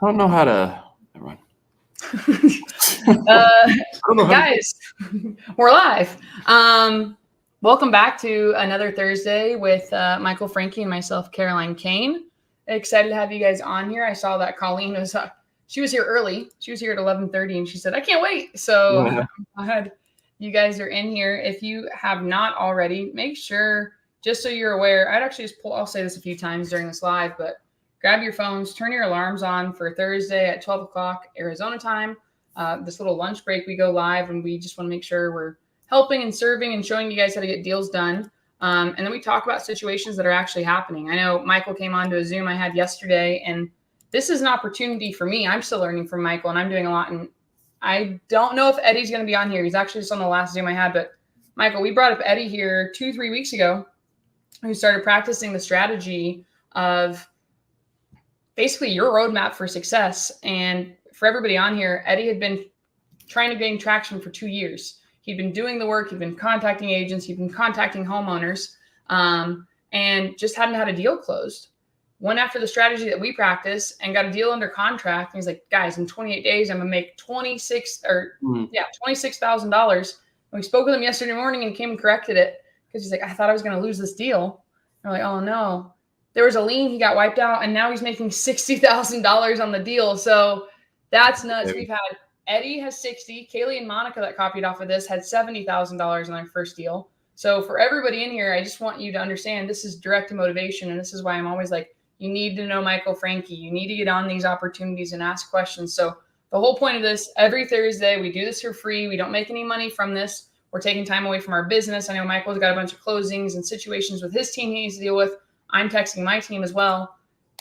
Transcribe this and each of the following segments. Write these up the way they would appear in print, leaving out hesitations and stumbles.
I don't know how to. Never mind. Guys, we're live. Welcome back to another Thursday with Michael Frankie and myself, Caroline Kane. Excited to have you guys on here. I saw that Colleen was she was here early. She was here at 11:30, and she said, "I can't wait." So I'm glad you guys are in here. If you have not already, make sure, just so you're aware, I'd actually just I'll say this a few times during this live, but grab your phones, turn your alarms on for Thursday at 12 o'clock Arizona time. This little lunch break, we go live, and we just want to make sure we're helping and serving and showing you guys how to get deals done. And then we talk about situations that are actually happening. I know Michael came on to a Zoom I had yesterday, and this is an opportunity for me. I'm still learning from Michael, and I'm doing a lot. And I don't know if Eddie's going to be on here. He's actually just on the last Zoom I had. But Michael, we brought up Eddie here 2-3 weeks ago, who started practicing the strategy of basically your roadmap for success. And for everybody on here, Eddie had been trying to gain traction for 2 years. He'd been doing the work. He'd been contacting agents. He'd been contacting homeowners, and just hadn't had a deal closed. Went after the strategy that we practice and got a deal under contract. And he's like, guys, in 28 days, I'm going to make $26,000. And we spoke with him yesterday morning, and he came and corrected it because he's like, I thought I was going to lose this deal. And we're like, oh, no. There was a lien, he got wiped out, and now he's making $60,000 on the deal. So that's nuts. We've had Eddie has 60, Kaylee and Monica that copied off of this had $70,000 on their first deal. So for everybody in here, I just want you to understand this is direct motivation. And this is why I'm always like, you need to know Michael Frankie. You need to get on these opportunities and ask questions. So the whole point of this, every Thursday, we do this for free. We don't make any money from this. We're taking time away from our business. I know Michael's got a bunch of closings and situations with his team he needs to deal with. I'm texting my team as well.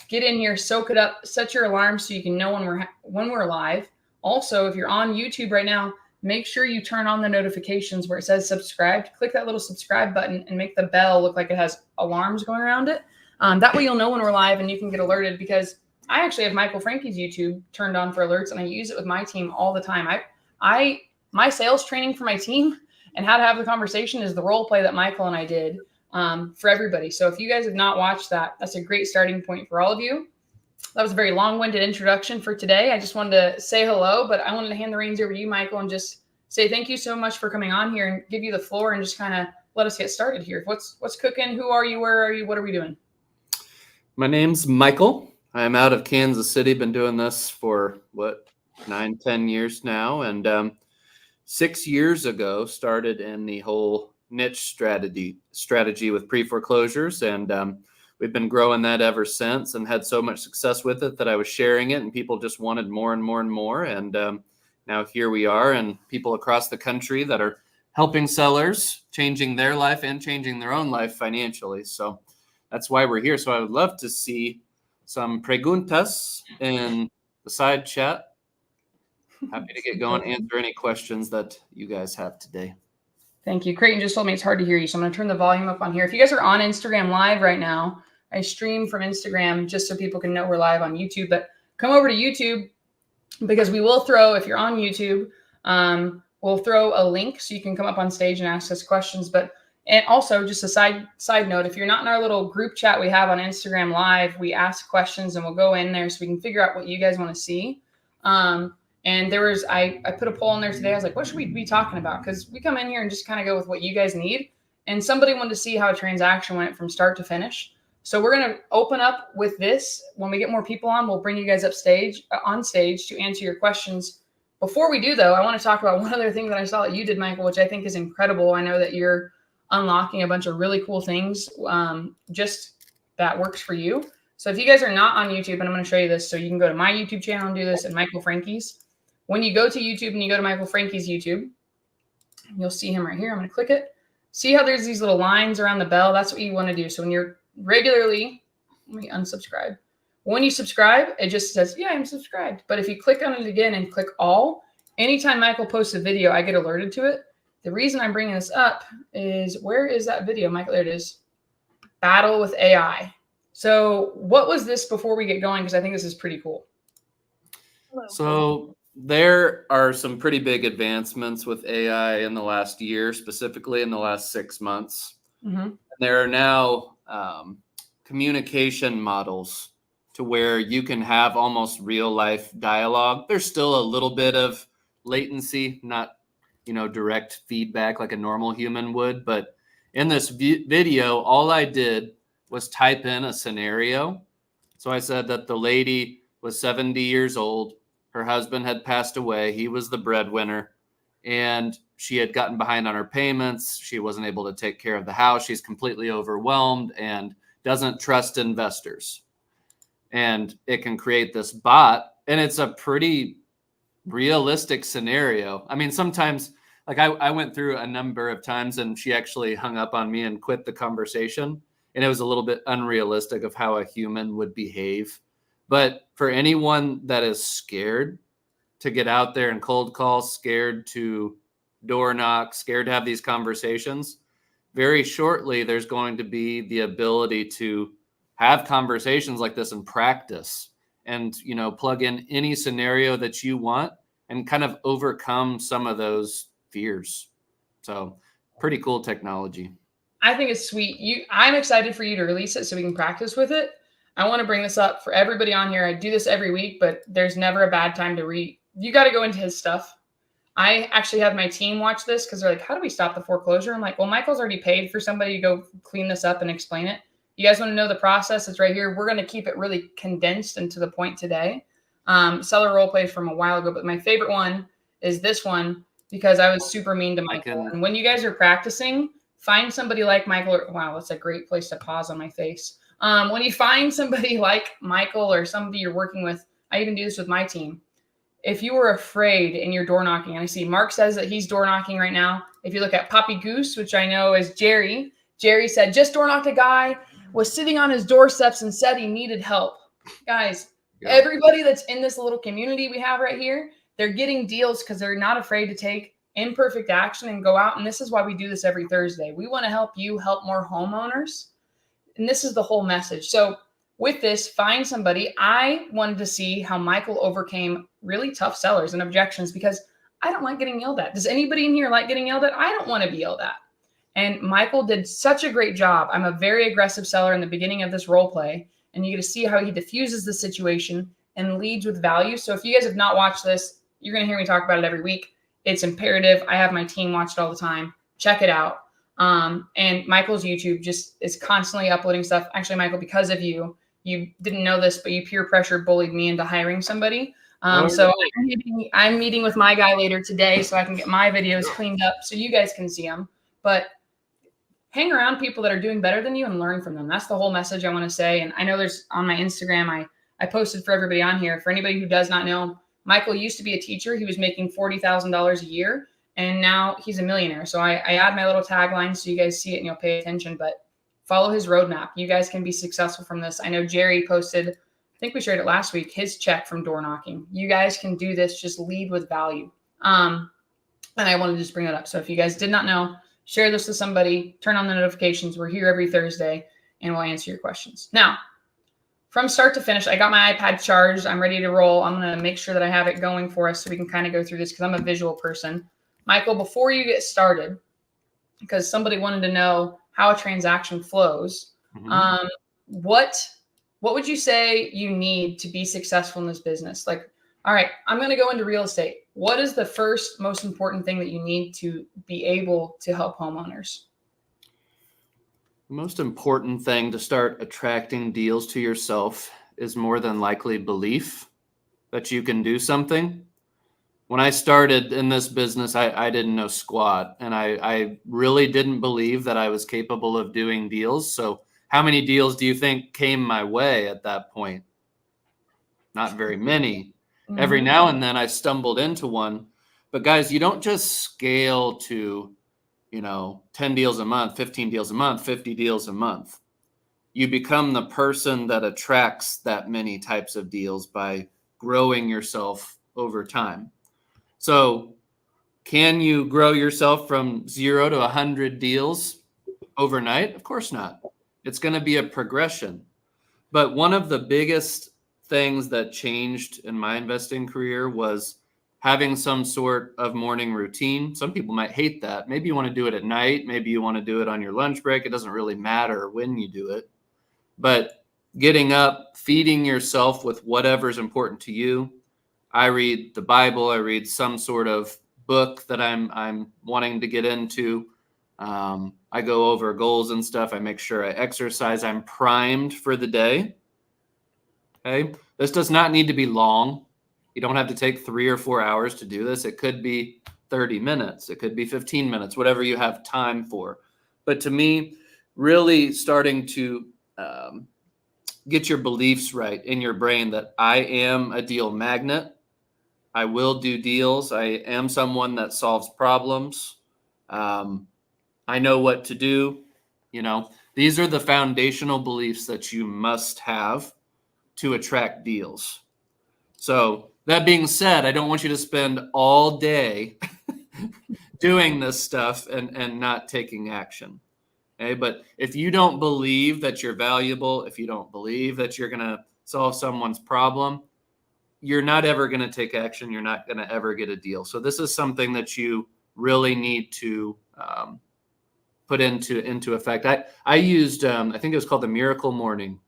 Get in here, soak it up, set your alarm so you can know when we're live. Also, if you're on YouTube right now, make sure you turn on the notifications where it says subscribed. Click that little subscribe button and make the bell look like it has alarms going around it. That way you'll know when we're live and you can get alerted, because I actually have Michael Frankie's YouTube turned on for alerts, and I use it with my team all the time. My sales training for my team and how to have the conversation is the role play that Michael and I did. For everybody. So if you guys have not watched that, that's a great starting point for all of you. That was a very long-winded introduction for today. I just wanted to say hello, but I wanted to hand the reins over to you, Michael, and just say thank you so much for coming on here and give you the floor and just kind of let us get started here. What's cooking? Who are you? Where are you? What are we doing? My name's Michael. I'm out of Kansas City. Been doing this for 9-10 years now, and 6 years ago started in the whole niche strategy with pre-foreclosures, and we've been growing that ever since, and had so much success with it that I was sharing it, and people just wanted more and more and more. And now here we are, and people across the country that are helping sellers, changing their life and changing their own life financially. So that's why we're here. So I would love to see some preguntas in the side chat. Happy to get going, answer any questions that you guys have today. Thank you. Creighton just told me it's hard to hear you, so I'm going to turn the volume up on here. If you guys are on Instagram Live right now, I stream from Instagram just so people can know we're live on YouTube. But come over to YouTube, because we will throw, if you're on YouTube, we'll throw a link so you can come up on stage and ask us questions. And also, just a side note, if you're not in our little group chat we have on Instagram Live, we ask questions and we'll go in there so we can figure out what you guys want to see. And there was, I put a poll in there today. I was like, what should we be talking about? Because we come in here and just kind of go with what you guys need. And somebody wanted to see how a transaction went from start to finish. So we're going to open up with this. When we get more people on, we'll bring you guys on stage to answer your questions. Before we do, though, I want to talk about one other thing that I saw that you did, Michael, which I think is incredible. I know that you're unlocking a bunch of really cool things just that works for you. So if you guys are not on YouTube, and I'm going to show you this, so you can go to my YouTube channel and do this, and Michael Frankie's. When you go to YouTube and you go to Michael Frankie's YouTube, you'll see him right here. I'm going to click it. See how there's these little lines around the bell? That's what you want to do. So when you're regularly, let me unsubscribe. When you subscribe, it just says, yeah, I'm subscribed. But if you click on it again and click all, anytime Michael posts a video, I get alerted to it. The reason I'm bringing this up is, where is that video, Michael? There it is. Battle with AI. So what was this before we get going? Because I think this is pretty cool. Hello. So there are some pretty big advancements with AI in the last year, specifically in the last 6 months. Mm-hmm. There are now communication models to where you can have almost real life dialogue. There's still a little bit of latency, not, direct feedback like a normal human would. But in this video, all I did was type in a scenario. So I said that the lady was 70 years old. Her husband had passed away. He was the breadwinner, and she had gotten behind on her payments. She wasn't able to take care of the house. She's completely overwhelmed and doesn't trust investors. And it can create this bot, and it's a pretty realistic scenario. I mean, sometimes, like I went through a number of times and she actually hung up on me and quit the conversation. And it was a little bit unrealistic of how a human would behave. But for anyone that is scared to get out there and cold call, scared to door knock, scared to have these conversations, very shortly there's going to be the ability to have conversations like this and practice and, plug in any scenario that you want and kind of overcome some of those fears. So pretty cool technology. I think it's sweet. I'm excited for you to release it so we can practice with it. I want to bring this up for everybody on here. I do this every week, but there's never a bad time to read. You got to go into his stuff. I actually have my team watch this because they're like, how do we stop the foreclosure? I'm like, well, Michael's already paid for somebody to go clean this up and explain it. You guys want to know the process? It's right here. We're going to keep it really condensed and to the point today. Seller role plays from a while ago, but my favorite one is this one because I was super mean to Michael. And when you guys are practicing, find somebody like Michael. Wow, that's a great place to pause on my face. When you find somebody like Michael or somebody you're working with, I even do this with my team. If you were afraid and you're door knocking, and I see Mark says that he's door knocking right now. If you look at Poppy Goose, which I know is Jerry said, just door knocked a guy, was sitting on his doorsteps and said he needed help. Guys, everybody that's in this little community we have right here, they're getting deals because they're not afraid to take imperfect action and go out. And this is why we do this every Thursday. We want to help you help more homeowners. And this is the whole message. So with this, find somebody. I wanted to see how Michael overcame really tough sellers and objections because I don't like getting yelled at. Does anybody in here like getting yelled at? I don't want to be yelled at. And Michael did such a great job. I'm a very aggressive seller in the beginning of this role play, and you get to see how he diffuses the situation and leads with value. So if you guys have not watched this, you're going to hear me talk about it every week. It's imperative. I have my team watch it all the time. Check it out. And Michael's YouTube just is constantly uploading stuff. Actually, Michael, because of you didn't know this, but you peer pressure bullied me into hiring somebody. So I'm meeting with my guy later today so I can get my videos cleaned up so you guys can see them. But hang around people that are doing better than you and learn from them. That's the whole message I want to say. And I know there's on my Instagram, I posted for everybody on here. For anybody who does not know, Michael used to be a teacher. He was making $40,000 a year, and now he's a millionaire. So I add my little tagline so you guys see it and you'll pay attention, but follow his roadmap. You guys can be successful from this. I know Jerry posted, I think we shared it last week, his check from door knocking. You guys can do this. Just lead with value. And I wanted to just bring that up. So if you guys did not know, share this with somebody, turn on the notifications. We're here every Thursday and we'll answer your questions. Now, from start to finish, I got my iPad charged. I'm ready to roll. I'm going to make sure that I have it going for us so we can kind of go through this because I'm a visual person. Michael, before you get started, because somebody wanted to know how a transaction flows, what would you say you need to be successful in this business? Like, all right, I'm going to go into real estate. What is the first most important thing that you need to be able to help homeowners? The most important thing to start attracting deals to yourself is more than likely belief that you can do something. When I started in this business, I didn't know squat, and I really didn't believe that I was capable of doing deals. So how many deals do you think came my way at that point? Not very many. Every now and then I stumbled into one. But guys, you don't just scale to, 10 deals a month, 15 deals a month, 50 deals a month. You become the person that attracts that many types of deals by growing yourself over time. So can you grow yourself from 0 to 100 deals overnight? Of course not. It's going to be a progression. But one of the biggest things that changed in my investing career was having some sort of morning routine. Some people might hate that. Maybe you want to do it at night. Maybe you want to do it on your lunch break. It doesn't really matter when you do it. But getting up, feeding yourself with whatever's important to you. I read the Bible. I read some sort of book that I'm wanting to get into. I go over goals and stuff. I make sure I exercise. I'm primed for the day. Okay. This does not need to be long. You don't have to take 3 or 4 hours to do this. It could be 30 minutes. It could be 15 minutes, whatever you have time for. But to me, really starting to get your beliefs right in your brain that I am a deal magnet. I will do deals. I am someone that solves problems. I know what to do. These are the foundational beliefs that you must have to attract deals. So that being said, I don't want you to spend all day doing this stuff and not taking action. Okay, but if you don't believe that you're valuable, if you don't believe that you're going to solve someone's problem, you're not ever going to take action. You're not going to ever get a deal. So this is something that you really need to put into effect. I used, I think it was called The Miracle Morning.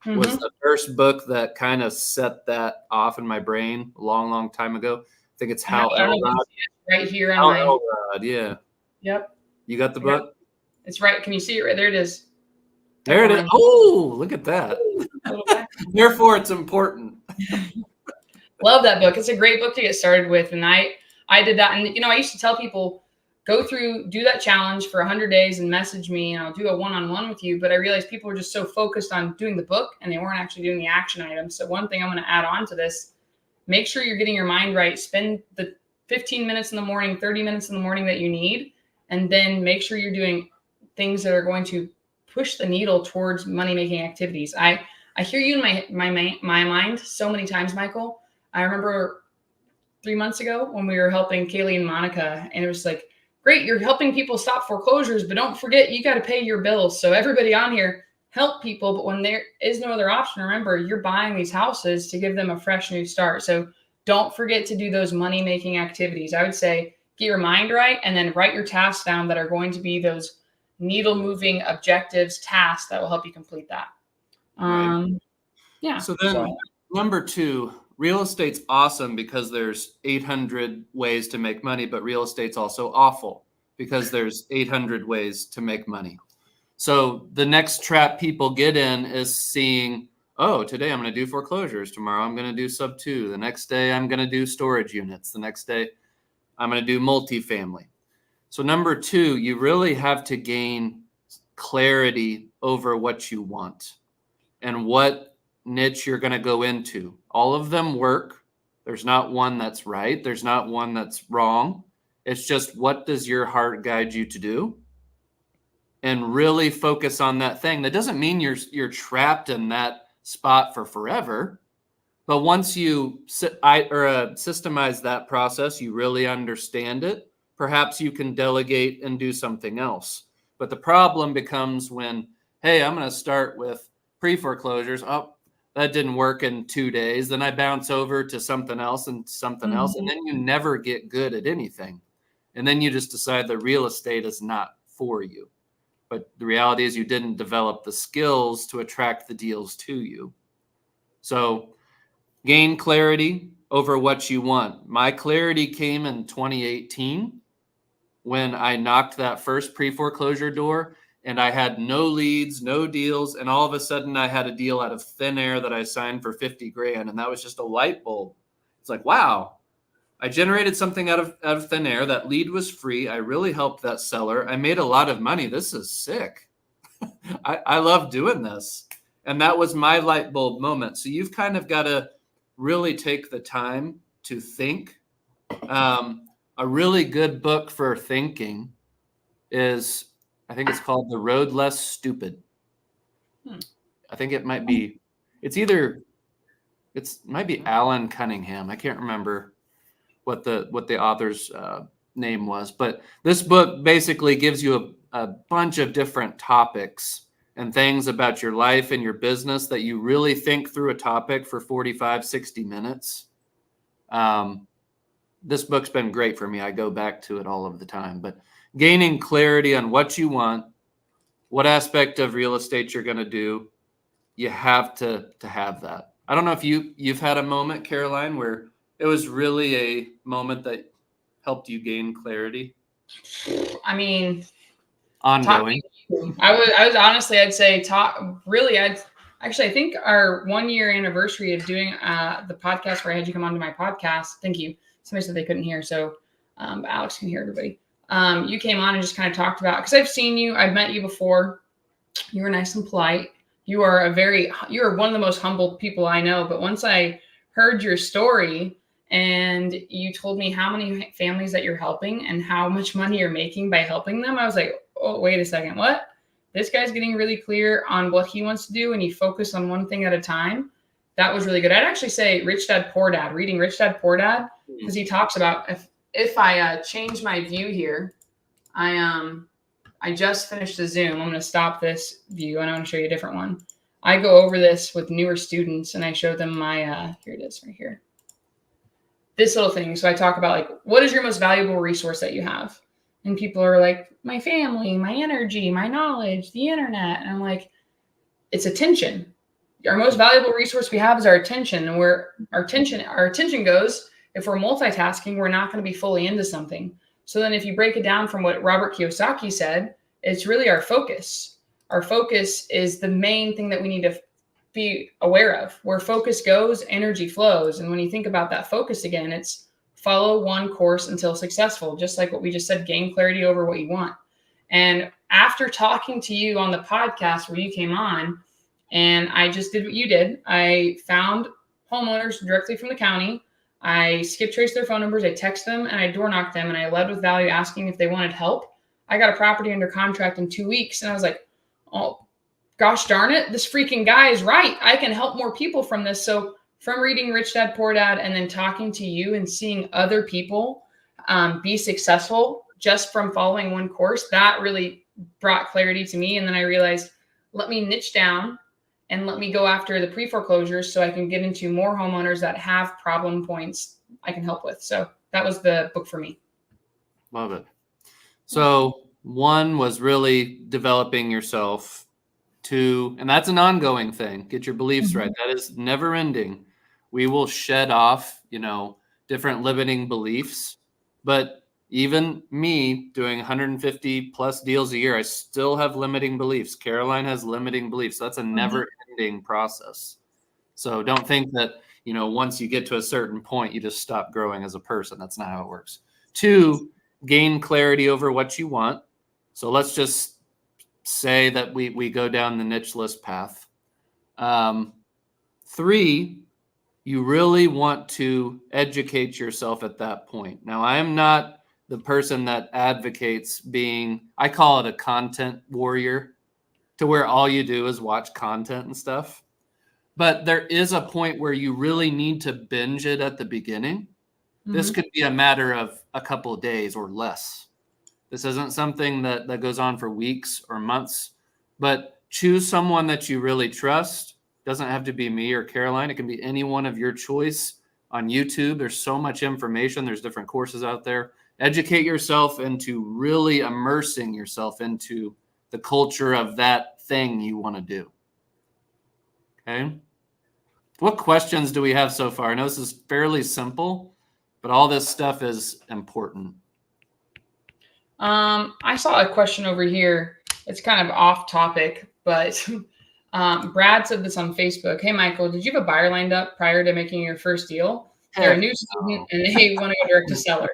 Was the first book that kind of set that off in my brain a long, long time ago. I think it's Hal Elrod. Right here on Hal my. Elrod, yeah. Yep. You got the book? It's right. Can you see it right there? It is. There it is. Oh, look at that. Therefore, it's important. Love that book. It's a great book to get started with. And I did that. And, I used to tell people, do that challenge for 100 days and message me and I'll do a one-on-one with you. But I realized people were just so focused on doing the book and they weren't actually doing the action items. So one thing I'm going to add on to this, make sure you're getting your mind right. Spend the 15 minutes in the morning, 30 minutes in the morning that you need. And then make sure you're doing things that are going to push the needle towards money-making activities. I hear you in my mind so many times, Michael. I remember 3 months ago when we were helping Kaylee and Monica, and it was like, great, you're helping people stop foreclosures, but don't forget, you got to pay your bills. So everybody on here, help people. But when there is no other option, remember, you're buying these houses to give them a fresh new start. So don't forget to do those money-making activities. I would say get your mind right and then write your tasks down that are going to be those needle-moving objectives, tasks that will help you complete that. Right. Yeah. So then number 2, real estate's awesome because there's 800 ways to make money, but real estate's also awful because there's 800 ways to make money. So the next trap people get in is seeing, oh, today I'm going to do foreclosures. Tomorrow I'm going to do sub 2. The next day I'm going to do storage units. The next day I'm going to do multifamily. So number 2, you really have to gain clarity over what you want and what niche you're going to go into. All of them work. There's not one that's right. There's not one that's wrong. It's just, what does your heart guide you to do? And really focus on that thing. That doesn't mean you're trapped in that spot for forever. But once you systemize that process, you really understand it. Perhaps you can delegate and do something else. But the problem becomes when, hey, I'm going to start with pre-foreclosures. Oh, that didn't work in 2 days. Then I bounce over to something else and something else. And then you never get good at anything. And then you just decide that real estate is not for you. But the reality is you didn't develop the skills to attract the deals to you. So gain clarity over what you want. My clarity came in 2018 when I knocked that first pre-foreclosure door and I had no leads, no deals. And all of a sudden I had a deal out of thin air that I signed for 50 grand. And that was just a light bulb. It's like, wow, I generated something out of thin air. That lead was free. I really helped that seller. I made a lot of money. This is sick. I love doing this. And that was my light bulb moment. So you've kind of got to really take the time to think. A really good book for thinking is, I think it's called The Road Less Stupid. I think it might be, it might be Alan Cunningham. I can't remember what the author's name was, but this book basically gives you a bunch of different topics and things about your life and your business that you really think through a topic for 45, 60 minutes. This book's been great for me. I go back to it all of the time, but gaining clarity on what you want, what aspect of real estate you're going to do, you have to have that. I don't know if you've had a moment, Caroline, where it was really a moment that helped you gain clarity. I mean, Ongoing. I was honestly, I'd say I think our 1 year anniversary of doing the podcast where I had you come onto my podcast. Thank you. Somebody said they couldn't hear, so but Alex can hear everybody. You came on and just kind of talked about, because I've seen you, I've met you before. You were nice and polite. You are one of the most humble people I know. But once I heard your story and you told me how many families that you're helping and how much money you're making by helping them, I was like, oh, wait a second, what? This guy's getting really clear on what he wants to do, and he focused on one thing at a time. That was really good. I'd actually say Rich Dad Poor Dad, reading Rich Dad Poor Dad, because he talks about, if I change my view here, I just finished the Zoom. I'm going to stop this view and I want to show you a different one. I go over this with newer students and I show them my, here it is right here. This little thing. So I talk about like, what is your most valuable resource that you have? And people are like, my family, my energy, my knowledge, the internet. And I'm like, it's attention. Our most valuable resource we have is our attention. And where our attention goes, if we're multitasking, we're not going to be fully into something. So then if you break it down from what Robert Kiyosaki said, it's really our focus. Our focus is the main thing that we need to be aware of. Where focus goes, energy flows. And when you think about that focus again, it's follow one course until successful, just like what we just said, gain clarity over what you want. And after talking to you on the podcast where you came on, and I just did what you did, I found homeowners directly from the county. I skip traced their phone numbers, I text them, and I door knocked them, and I led with value, asking if they wanted help. I got a property under contract in 2 weeks, and I was like, oh, gosh darn it, this freaking guy is right. I can help more people from this. So from reading Rich Dad Poor Dad and then talking to you and seeing other people be successful just from following one course, that really brought clarity to me. And then I realized, let me niche down and let me go after the pre-foreclosures so I can get into more homeowners that have problem points I can help with. So that was the book for me. Love it. So 1 was really developing yourself. 2, and that's an ongoing thing. Get your beliefs right. That is never ending. We will shed off, different limiting beliefs. But even me doing 150 plus deals a year, I still have limiting beliefs. Caroline has limiting beliefs. That's a never ending process. So don't think that, once you get to a certain point, you just stop growing as a person. That's not how it works. 2, gain clarity over what you want. So let's just say that we go down the niche list path. 3, you really want to educate yourself at that point. Now, I am not the person that advocates I call it a content warrior, to where all you do is watch content and stuff. But there is a point where you really need to binge it at the beginning. This could be a matter of a couple of days or less. This isn't something that goes on for weeks or months, but choose someone that you really trust. Doesn't have to be me or Caroline. It can be anyone of your choice. On YouTube, there's so much information. There's different courses out there. Educate yourself into really immersing yourself into the culture of that thing you want to do. Okay. What questions do we have so far? I know this is fairly simple, but all this stuff is important. I saw a question over here. It's kind of off topic, but Brad said this on Facebook. Hey, Michael, did you have a buyer lined up prior to making your first deal? They're a new student and they want to go direct to seller.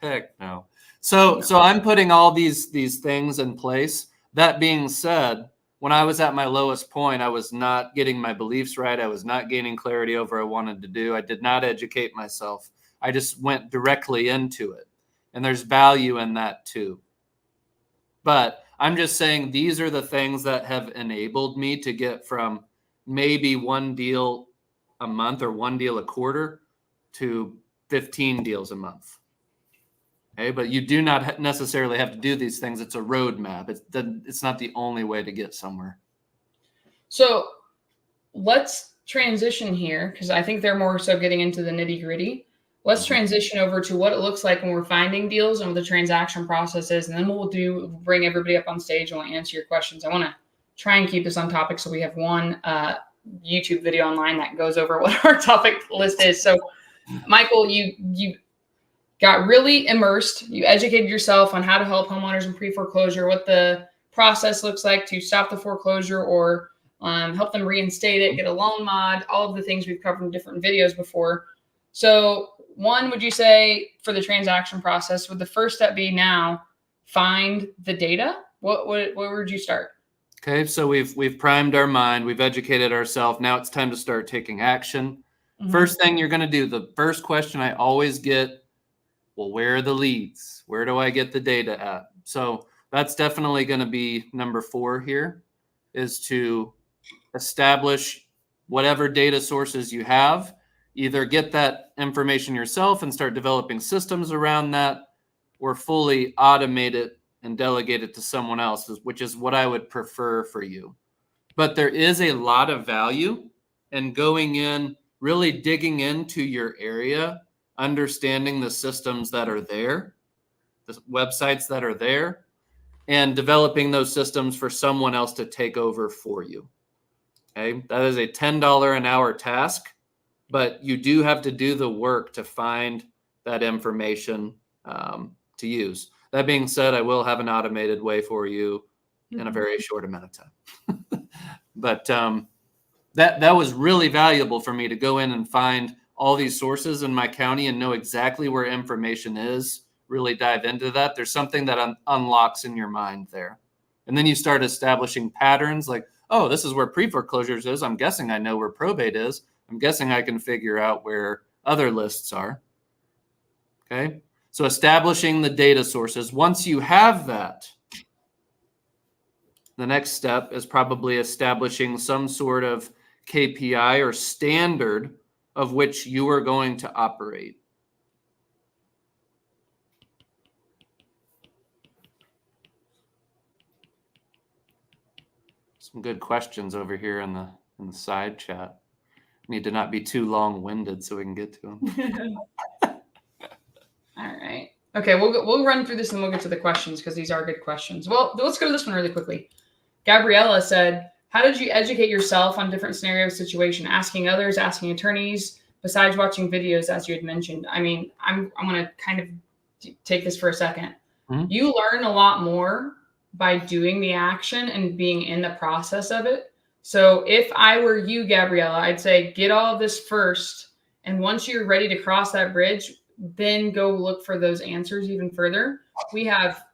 Heck no. So I'm putting all these things in place. That being said, when I was at my lowest point, I was not getting my beliefs right. I was not gaining clarity over what I wanted to do. I did not educate myself. I just went directly into it. And there's value in that too. But I'm just saying these are the things that have enabled me to get from maybe 1 deal a month or 1 deal a quarter to 15 deals a month. Okay, but you do not necessarily have to do these things. It's a roadmap. It's not the only way to get somewhere. So let's transition here, because I think they're more so getting into the nitty gritty. Let's transition over to what it looks like when we're finding deals and what the transaction process is. And then we'll bring everybody up on stage and we'll answer your questions. I want to try and keep this on topic. So we have one YouTube video online that goes over what our topic list is. So Michael, you got really immersed. You educated yourself on how to help homeowners in pre-foreclosure, what the process looks like to stop the foreclosure or help them reinstate it, get a loan mod, all of the things we've covered in different videos before. So one, would you say for the transaction process, would the first step be now find the data? Where would you start? Okay, so we've primed our mind, we've educated ourselves. Now it's time to start taking action. Mm-hmm. First thing you're going to do, the first question I always get, well, where are the leads? Where do I get the data at? So that's definitely going to be number 4 here, is to establish whatever data sources you have. Either get that information yourself and start developing systems around that, or fully automate it and delegate it to someone else, which is what I would prefer for you. But there is a lot of value in going in, really digging into your area, understanding the systems that are there, the websites that are there, and developing those systems for someone else to take over for you. Okay, that is a $10 an hour task, but you do have to do the work to find that information to use. That being said, I will have an automated way for you in a very short amount of time. But that was really valuable for me to go in and find all these sources in my county and know exactly where information is, really dive into that. There's something that unlocks in your mind there. And then you start establishing patterns like, oh, this is where pre-foreclosures is. I'm guessing I know where probate is. I'm guessing I can figure out where other lists are. Okay. So establishing the data sources. Once you have that, the next step is probably establishing some sort of KPI or standard of which you are going to operate. Some good questions over here in the side chat. Need to not be too long-winded so we can get to them. All right. Okay, we'll run through this and we'll get to the questions because these are good questions. Well, let's go to this one really quickly. Gabriella said, how did you educate yourself on different scenario situation? Asking others, asking attorneys, besides watching videos, as you had mentioned. I mean, I'm going to kind of take this for a second. Mm-hmm. You learn a lot more by doing the action and being in the process of it. So if I were you, Gabriella, I'd say get all of this first. And once you're ready to cross that bridge, then go look for those answers even further. We have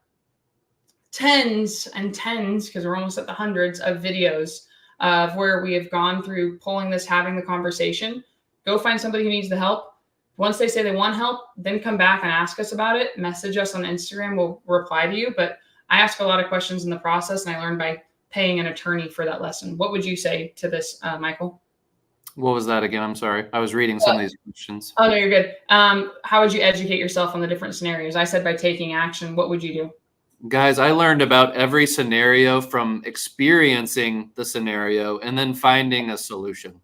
tens and tens, because we're almost at the hundreds of videos of where we have gone through pulling this, having the conversation. Go find somebody who needs the help. Once they say they want help, then come back and ask us about it. Message us on Instagram. We'll reply to you. But I ask a lot of questions in the process, and I learned by paying an attorney for that lesson. What would you say to this, Michael? What was that again? I'm sorry. I was reading some of these questions. Oh, no, you're good. How would you educate yourself on the different scenarios? I said by taking action. What would you do? Guys, I learned about every scenario from experiencing the scenario and then finding a solution.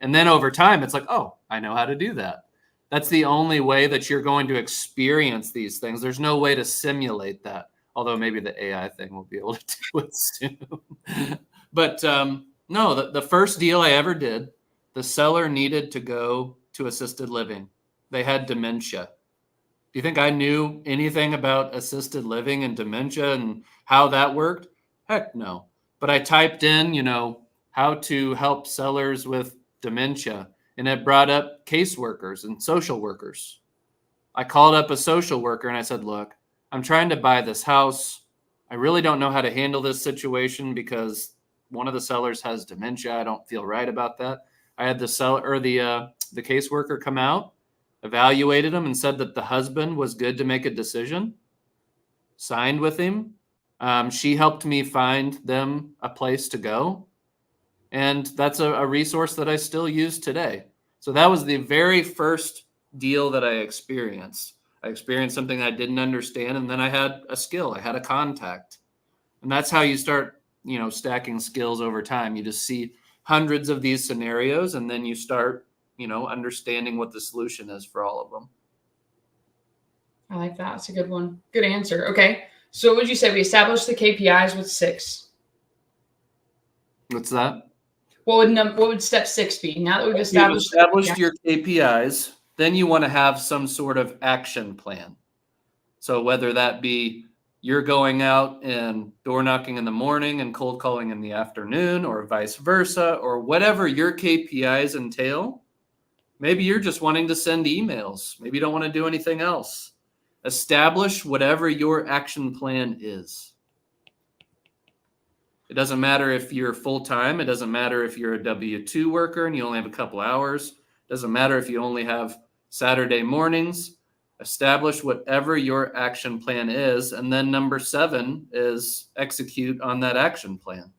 And then over time, it's like, oh, I know how to do that. That's the only way that you're going to experience these things. There's no way to simulate that. Although maybe the AI thing will be able to do it soon. But no, the first deal I ever did, the seller needed to go to assisted living. They had dementia. Do you think I knew anything about assisted living and dementia and how that worked? Heck no. But I typed in, how to help sellers with dementia, and it brought up caseworkers and social workers. I called up a social worker and I said, look, I'm trying to buy this house. I really don't know how to handle this situation because one of the sellers has dementia. I don't feel right about that. I had the seller or the caseworker come out, evaluated him, and said that the husband was good to make a decision. Signed with him. She helped me find them a place to go, and that's a resource that I still use today. So that was the very first deal that I experienced. I experienced something I didn't understand, and then I had a skill. I had a contact. And that's how you start, stacking skills over time. You just see hundreds of these scenarios, and then you start, understanding what the solution is for all of them. I like that. That's a good one. Good answer. Okay. So what would you say we established the KPIs with 6? What's that? What would step 6 be? Now that we've You've established established your KPIs, then you want to have some sort of action plan. So whether that be you're going out and door knocking in the morning and cold calling in the afternoon, or vice versa, or whatever your KPIs entail, maybe you're just wanting to send emails. Maybe you don't want to do anything else. Establish whatever your action plan is. It doesn't matter if you're full-time. It doesn't matter if you're a W-2 worker and you only have a couple hours. It doesn't matter if you only have Saturday mornings. Establish whatever your action plan is. And then number 7 is execute on that action plan.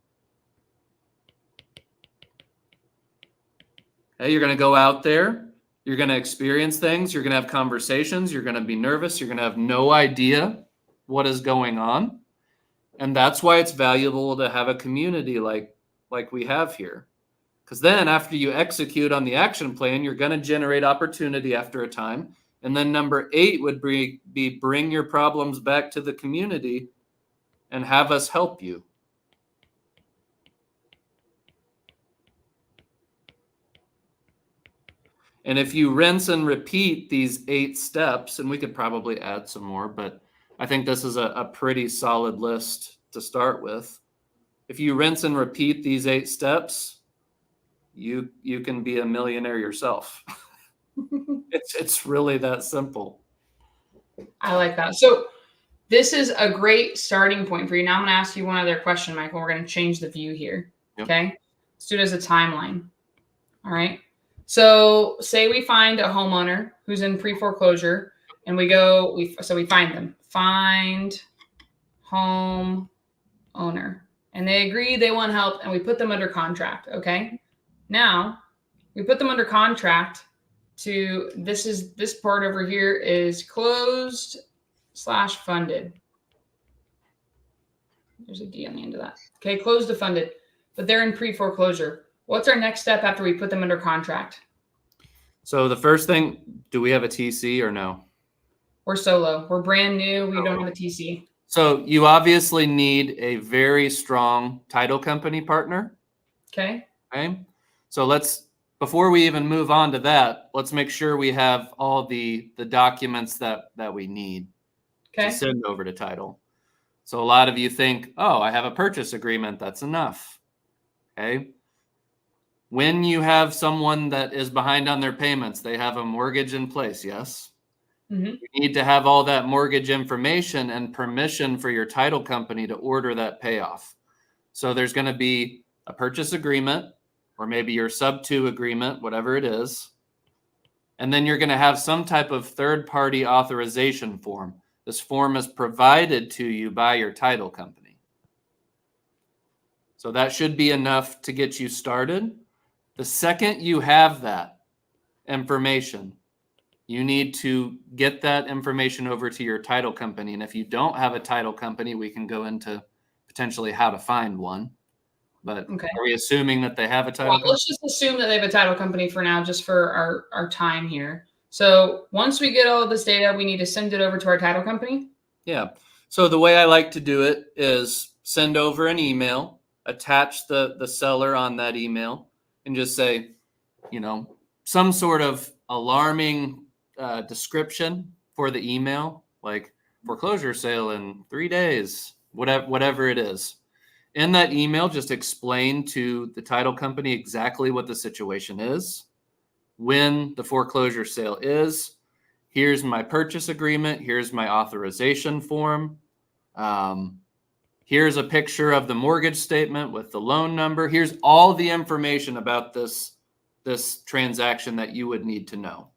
Okay, you're going to go out there. You're going to experience things. You're going to have conversations. You're going to be nervous. You're going to have no idea what is going on. And that's why it's valuable to have a community like we have here. Because then after you execute on the action plan, you're going to generate opportunity after a time. And then number 8 would be bring your problems back to the community and have us help you. And if you rinse and repeat these 8 steps, and we could probably add some more, but I think this is a pretty solid list to start with. If you rinse and repeat these 8 steps, you can be a millionaire yourself. It's really that simple. I like that. So this is a great starting point for you. Now I'm going to ask you one other question, Michael. We're going to change the view here. Yep. Okay. Let's do it as a timeline. All right. So say we find a homeowner who's in pre-foreclosure and we find them. Find home owner. And they agree they want help and we put them under contract. Okay. Now we put them under contract to this part over here is closed/funded. There's a D on the end of that. Okay, closed to funded, but they're in pre-foreclosure. What's our next step after we put them under contract? So the first thing, do we have a TC or no? We're solo. We're brand new. We don't have a TC. So you obviously need a very strong title company partner. Okay. Okay. So before we even move on to that, let's make sure we have all the documents that we need to send over to title. So a lot of you think, oh, I have a purchase agreement. That's enough. Okay. When you have someone that is behind on their payments, they have a mortgage in place. Yes. Mm-hmm. You need to have all that mortgage information and permission for your title company to order that payoff. So there's going to be a purchase agreement, or maybe your sub-2 agreement, whatever it is. And then you're going to have some type of third-party authorization form. This form is provided to you by your title company. So that should be enough to get you started. The second you have that information, you need to get that information over to your title company. And if you don't have a title company, we can go into potentially how to find one. But Are we assuming that they have a title company? Let's just assume that they have a title company for now, just for our time here. So once we get all of this data, we need to send it over to our title company? Yeah. So the way I like to do it is send over an email, attach the seller on that email, and just say, some sort of alarming description for the email, like foreclosure sale in 3 days, whatever it is. In that email, just explain to the title company exactly what the situation is, when the foreclosure sale is. Here's my purchase agreement. Here's my authorization form. Here's a picture of the mortgage statement with the loan number. Here's all the information about this transaction that you would need to know.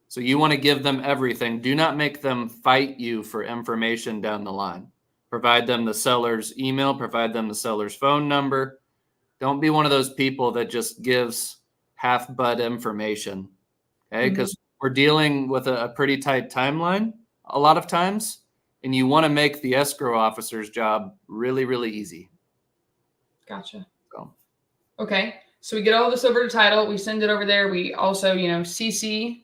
So you want to give them everything. Do not make them fight you for information down the line. Provide them the seller's email, provide them the seller's phone number. Don't be one of those people that just gives half-butt information, okay? Because we're dealing with a pretty tight timeline a lot of times, and you want to make the escrow officer's job really, really easy. Gotcha. Okay, so we get all this over to title. We send it over there. We also, CC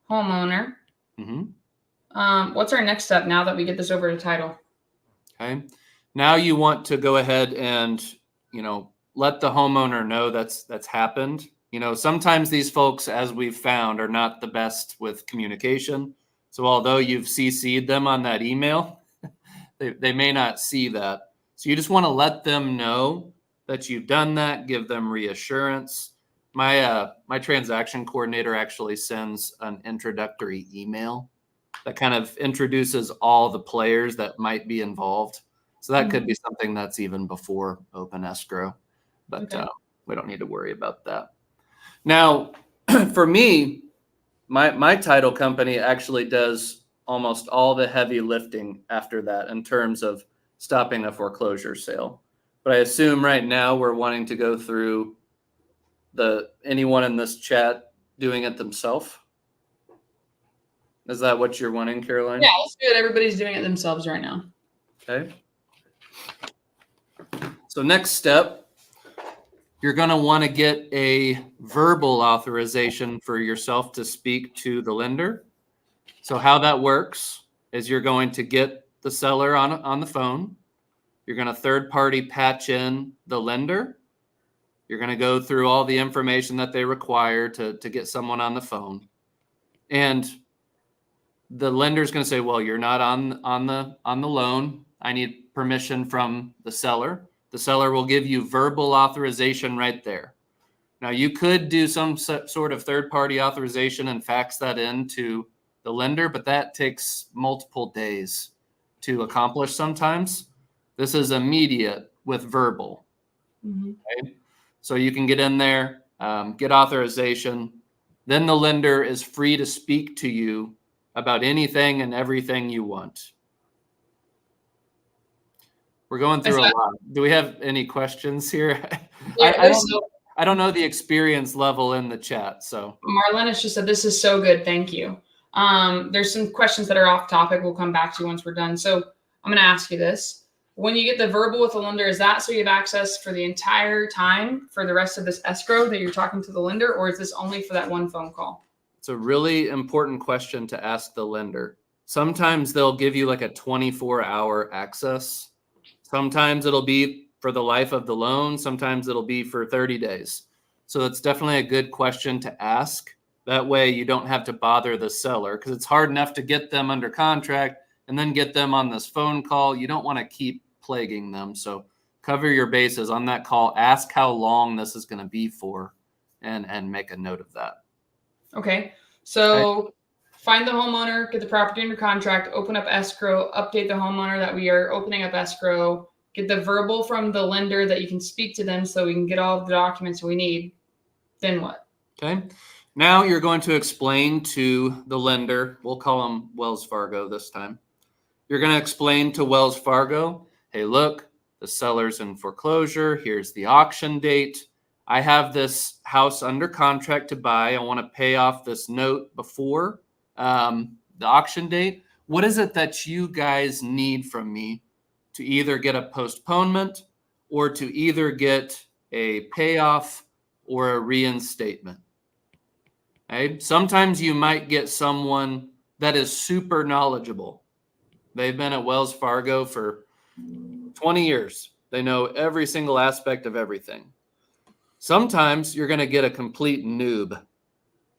homeowner. Mm-hmm. What's our next step now that we get this over to title? Okay. Now you want to go ahead and let the homeowner know that's happened. Sometimes these folks, as we've found, are not the best with communication. So although you've CC'd them on that email, they may not see that. So you just want to let them know that you've done that, give them reassurance. My transaction coordinator actually sends an introductory email that kind of introduces all the players that might be involved. So that could be something that's even before open escrow, but we don't need to worry about that. Now, for me, my title company actually does almost all the heavy lifting after that in terms of stopping a foreclosure sale. But I assume right now we're wanting to go through anyone in this chat doing it themselves. Is that what you're wanting, Caroline? Yeah, it's good. Everybody's doing it themselves right now. Okay. So next step, you're going to want to get a verbal authorization for yourself to speak to the lender. So how that works is you're going to get the seller on the phone. You're going to third-party patch in the lender. You're going to go through all the information that they require to get someone on the phone. And the lender's going to say, well, you're not on the loan. I need permission from the seller. The seller will give you verbal authorization right there. Now, you could do some sort of third-party authorization and fax that in to the lender, but that takes multiple days to accomplish sometimes. This is immediate with verbal. Okay? So you can get in there, get authorization. Then the lender is free to speak to you about anything and everything you want. We're going through a lot. Do we have any questions here? I don't know the experience level in the chat. So Marlena's just said, this is so good. Thank you. There's some questions that are off topic. We'll come back to once we're done. So I'm going to ask you this. When you get the verbal with the lender, is that so you have access for the entire time for the rest of this escrow that you're talking to the lender, or is this only for that one phone call? It's a really important question to ask the lender. Sometimes they'll give you like a 24-hour access. Sometimes it'll be for the life of the loan. Sometimes it'll be for 30 days. So it's definitely a good question to ask. That way you don't have to bother the seller, because it's hard enough to get them under contract and then get them on this phone call. You don't want to keep plaguing them. So cover your bases on that call. Ask how long this is going to be for and make a note of that. Okay. So find the homeowner, get the property under contract, open up escrow, update the homeowner that we are opening up escrow, get the verbal from the lender that you can speak to them so we can get all the documents we need. Then what? Okay. Now you're going to explain to the lender, we'll call them Wells Fargo this time. You're going to explain to Wells Fargo, hey, look, the seller's in foreclosure. Here's the auction date. I have this house under contract to buy. I want to pay off this note before the auction date. What is it that you guys need from me to either get a postponement or to either get a payoff or a reinstatement? Okay? Sometimes you might get someone that is super knowledgeable. They've been at Wells Fargo for 20 years. They know every single aspect of everything. Sometimes you're going to get a complete noob,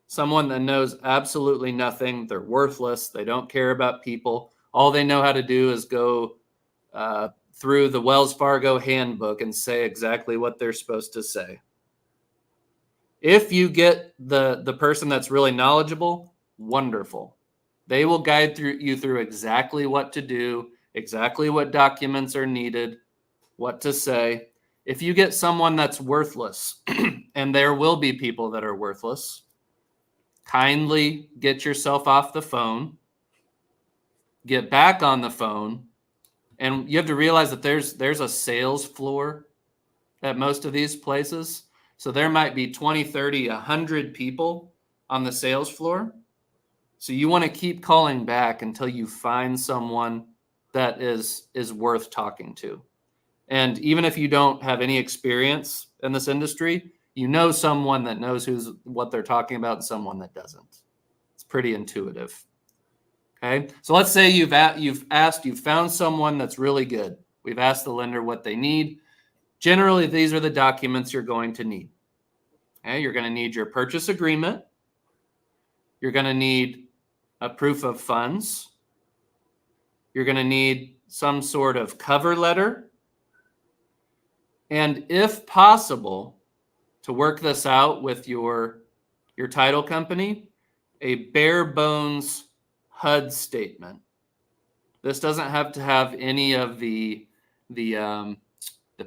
someone that knows absolutely nothing. They're worthless. They don't care about people. All they know how to do is go through the Wells Fargo handbook and say exactly what they're supposed to say. If you get the person that's really knowledgeable, wonderful. They will guide you through exactly what to do, exactly what documents are needed, what to say. If you get someone that's worthless, and there will be people that are worthless, kindly get yourself off the phone, get back on the phone, and you have to realize that there's a sales floor at most of these places. So there might be 20, 30, 100 people on the sales floor. So you want to keep calling back until you find someone that is worth talking to. And even if you don't have any experience in this industry, you know someone that knows what they're talking about and someone that doesn't. It's pretty intuitive. Okay, so let's say you've found someone that's really good. We've asked the lender what they need. Generally, these are the documents you're going to need. Okay, you're going to need your purchase agreement. You're going to need a proof of funds. You're going to need some sort of cover letter. And if possible, to work this out with your title company, a bare bones HUD statement. This doesn't have to have any of the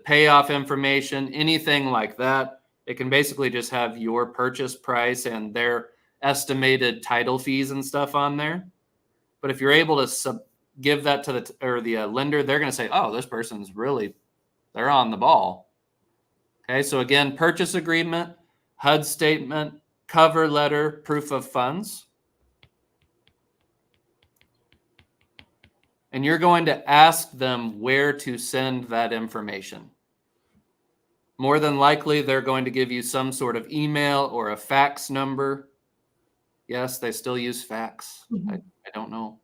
payoff information, anything like that. It can basically just have your purchase price and their estimated title fees and stuff on there. But if you're able to give that to the lender, they're going to say, oh, this person's really, they're on the ball. Okay, so again, purchase agreement, HUD statement, cover letter, proof of funds. And you're going to ask them where to send that information. More than likely, they're going to give you some sort of email or a fax number. Yes, they still use fax. Mm-hmm. I don't know.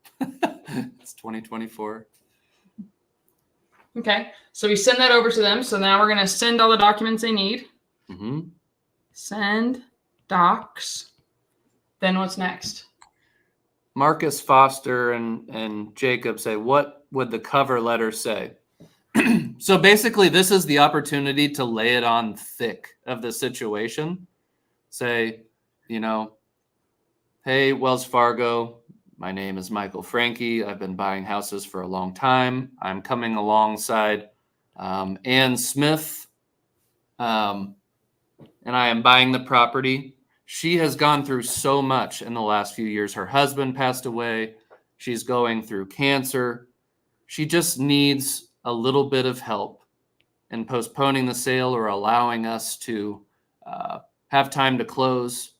It's 2024. Okay, so we send that over to them. So now we're going to send all the documents they need. Mm-hmm. Send docs. Then what's next? Marcus Foster and Jacob say, what would the cover letter say? So basically, this is the opportunity to lay it on thick of the situation. Say, hey, Wells Fargo, my name is Michael Franke. I've been buying houses for a long time. I'm coming alongside Ann Smith, and I am buying the property. She has gone through so much in the last few years. Her husband passed away. She's going through cancer. She just needs a little bit of help in postponing the sale or allowing us to have time to close.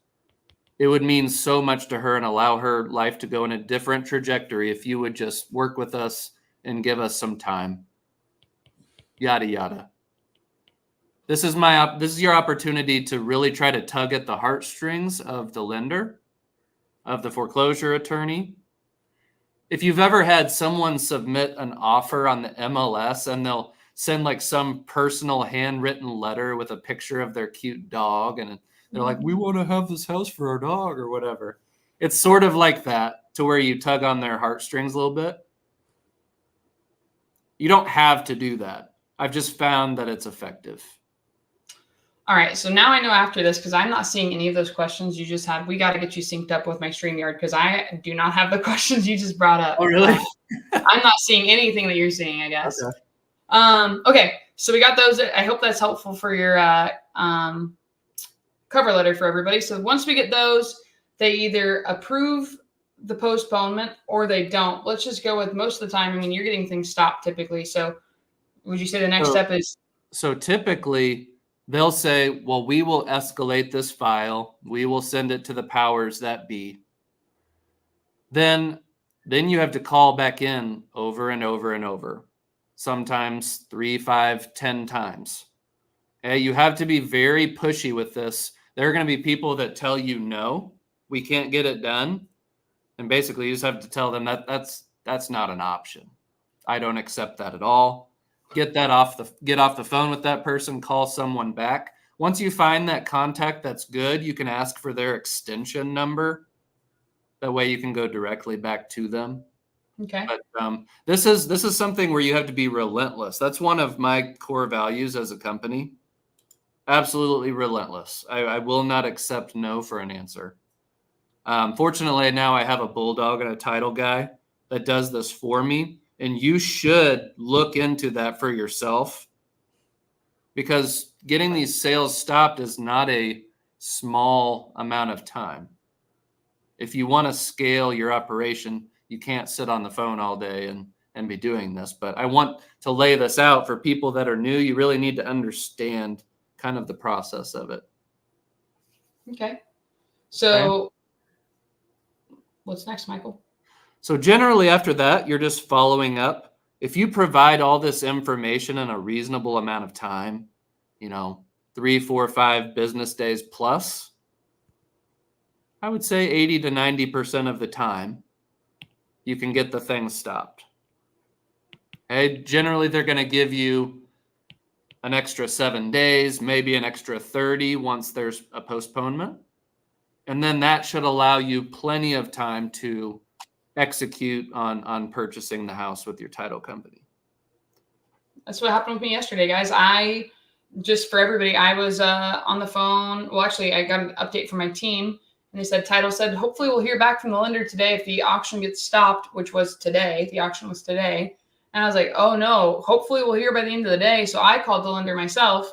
It would mean so much to her and allow her life to go in a different trajectory if you would just work with us and give us some time. Yada, yada. This is your opportunity to really try to tug at the heartstrings of the lender, of the foreclosure attorney. If you've ever had someone submit an offer on the MLS and they'll send like some personal handwritten letter with a picture of their cute dog, and they're like, we want to have this house for our dog or whatever. It's sort of like that, to where you tug on their heartstrings a little bit. You don't have to do that. I've just found that it's effective. All right, so now I know after this, because I'm not seeing any of those questions you just had. We got to get you synced up with my StreamYard, because I do not have the questions you just brought up. Oh, really? I'm not seeing anything that you're seeing, I guess. Okay. Okay, so we got those. I hope that's helpful for your cover letter for everybody. So once we get those, they either approve the postponement or they don't. Let's just go with most of the time. I mean, you're getting things stopped typically. So would you say the next step is? So typically, they'll say, well, we will escalate this file. We will send it to the powers that be. Then you have to call back in over and over and over, sometimes 3, 5, 10 times. Okay, you have to be very pushy with this. There are going to be people that tell you, no, we can't get it done. And basically, you just have to tell them that's not an option. I don't accept that at all. Get off the phone with that person, call someone back. Once you find that contact that's good, you can ask for their extension number. That way you can go directly back to them. Okay. But this is something where you have to be relentless. That's one of my core values as a company. Absolutely relentless. I will not accept no for an answer. Fortunately, now I have a bulldog and a title guy that does this for me. And you should look into that for yourself, because getting these sales stopped is not a small amount of time. If you want to scale your operation, you can't sit on the phone all day and be doing this. But I want to lay this out for people that are new. You really need to understand kind of the process of it. Okay. So what's next, Michael? So generally after that, you're just following up. If you provide all this information in a reasonable amount of time, 3, 4, 5 business days plus, I would say 80 to 90% of the time, you can get the thing stopped. Okay? Generally, they're going to give you an extra 7 days, maybe an extra 30 once there's a postponement. And then that should allow you plenty of time to execute on purchasing the house with your title company. That's what happened with me yesterday, guys. Just for everybody, I was on the phone. Well, actually, I got an update from my team, and they said, title said, hopefully we'll hear back from the lender today if the auction gets stopped, which was today. The auction was today. And I was like, oh no, hopefully we'll hear by the end of the day. So I called the lender myself.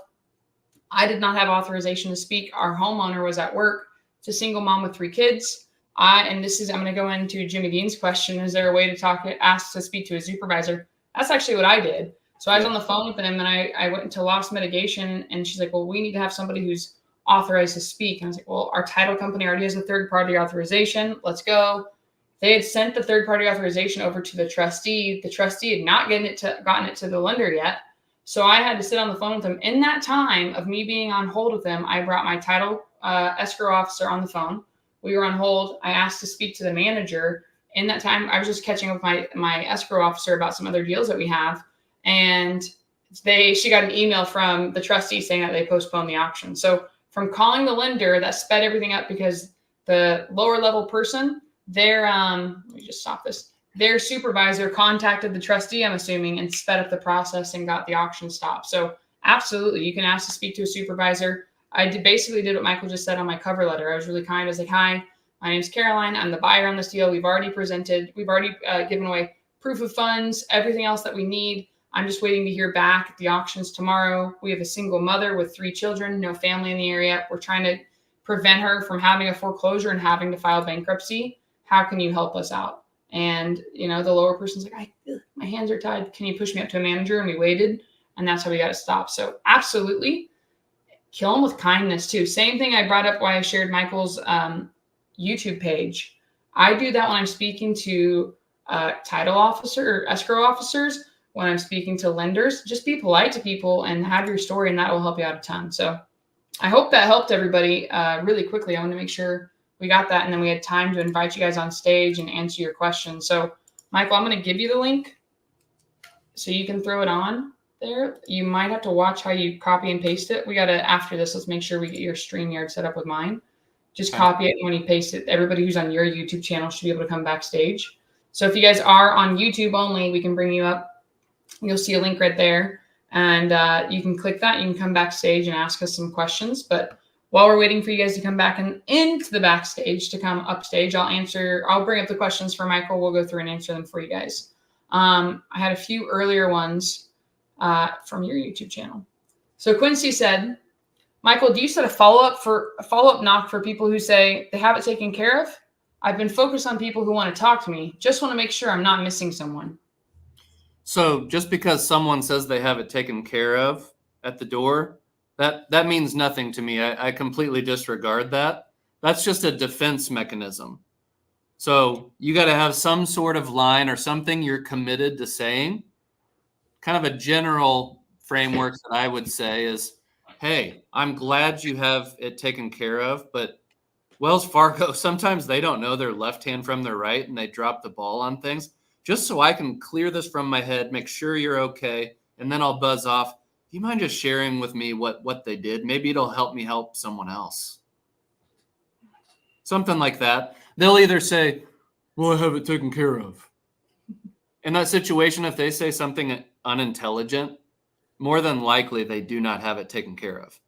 I did not have authorization to speak. Our homeowner was at work. It's a single mom with 3 kids. I'm going to go into Jimmy Dean's question. Is there a way to ask to speak to a supervisor? That's actually what I did. So I was on the phone with him, and I went into loss mitigation, and she's like, well, we need to have somebody who's authorized to speak. And I was like, well, our title company already has a third-party authorization. Let's go. They had sent the third-party authorization over to the trustee. The trustee had not gotten it to the lender yet. So I had to sit on the phone with him. In that time of me being on hold with him, I brought my title escrow officer on the phone. We were on hold. I asked to speak to the manager. In that time, I was just catching up with my escrow officer about some other deals that we have. And she got an email from the trustee saying that they postponed the auction. So from calling the lender, that sped everything up because the lower level person, let me just stop this. Their supervisor contacted the trustee, I'm assuming, and sped up the process and got the auction stopped. So absolutely, you can ask to speak to a supervisor. I basically did what Michael just said on my cover letter. I was really kind. I was like, hi, my name's Caroline. I'm the buyer on this deal. We've already given away proof of funds, everything else that we need. I'm just waiting to hear back. The auction's tomorrow. We have a single mother with 3 children, no family in the area. We're trying to prevent her from having a foreclosure and having to file bankruptcy. How can you help us out? And, the lower person's like, my hands are tied. Can you push me up to a manager? And we waited, and that's how we got it stopped. So absolutely, kill them with kindness too. Same thing I brought up why I shared Michael's YouTube page. I do that when I'm speaking to title officer or escrow officers. When I'm speaking to lenders, just be polite to people and have your story, and that will help you out a ton. So I hope that helped everybody really quickly. I want to make sure we got that, and then we had time to invite you guys on stage and answer your questions. So, Michael, I'm going to give you the link so you can throw it on there. You might have to watch how you copy and paste it. We got to, after this, let's make sure we get your StreamYard set up with mine. Just copy it, and when you paste it, everybody who's on your YouTube channel should be able to come backstage. So if you guys are on YouTube only, we can bring you up. You'll see a link right there, and you can click that. You can come backstage and ask us some questions. But while we're waiting for you guys to come back and into the backstage to come upstage, I'll bring up the questions for Michael. We'll go through and answer them for you guys. I had a few earlier ones from your YouTube channel. So Quincy said, Michael, do you set a follow-up knock for people who say they have it taken care of? I've been focused on people who want to talk to me. Just want to make sure I'm not missing someone. So just because someone says they have it taken care of at the door, that means nothing to me. I completely disregard that. That's just a defense mechanism. So you got to have some sort of line or something you're committed to saying. Kind of a general framework that I would say is, hey, I'm glad you have it taken care of, but Wells Fargo, sometimes they don't know their left hand from their right, and they drop the ball on things. Just so I can clear this from my head, make sure you're okay, and then I'll buzz off. Do you mind just sharing with me what they did? Maybe it'll help me help someone else. Something like that. They'll either say, well, I have it taken care of. In that situation, if they say something unintelligent, more than likely they do not have it taken care of.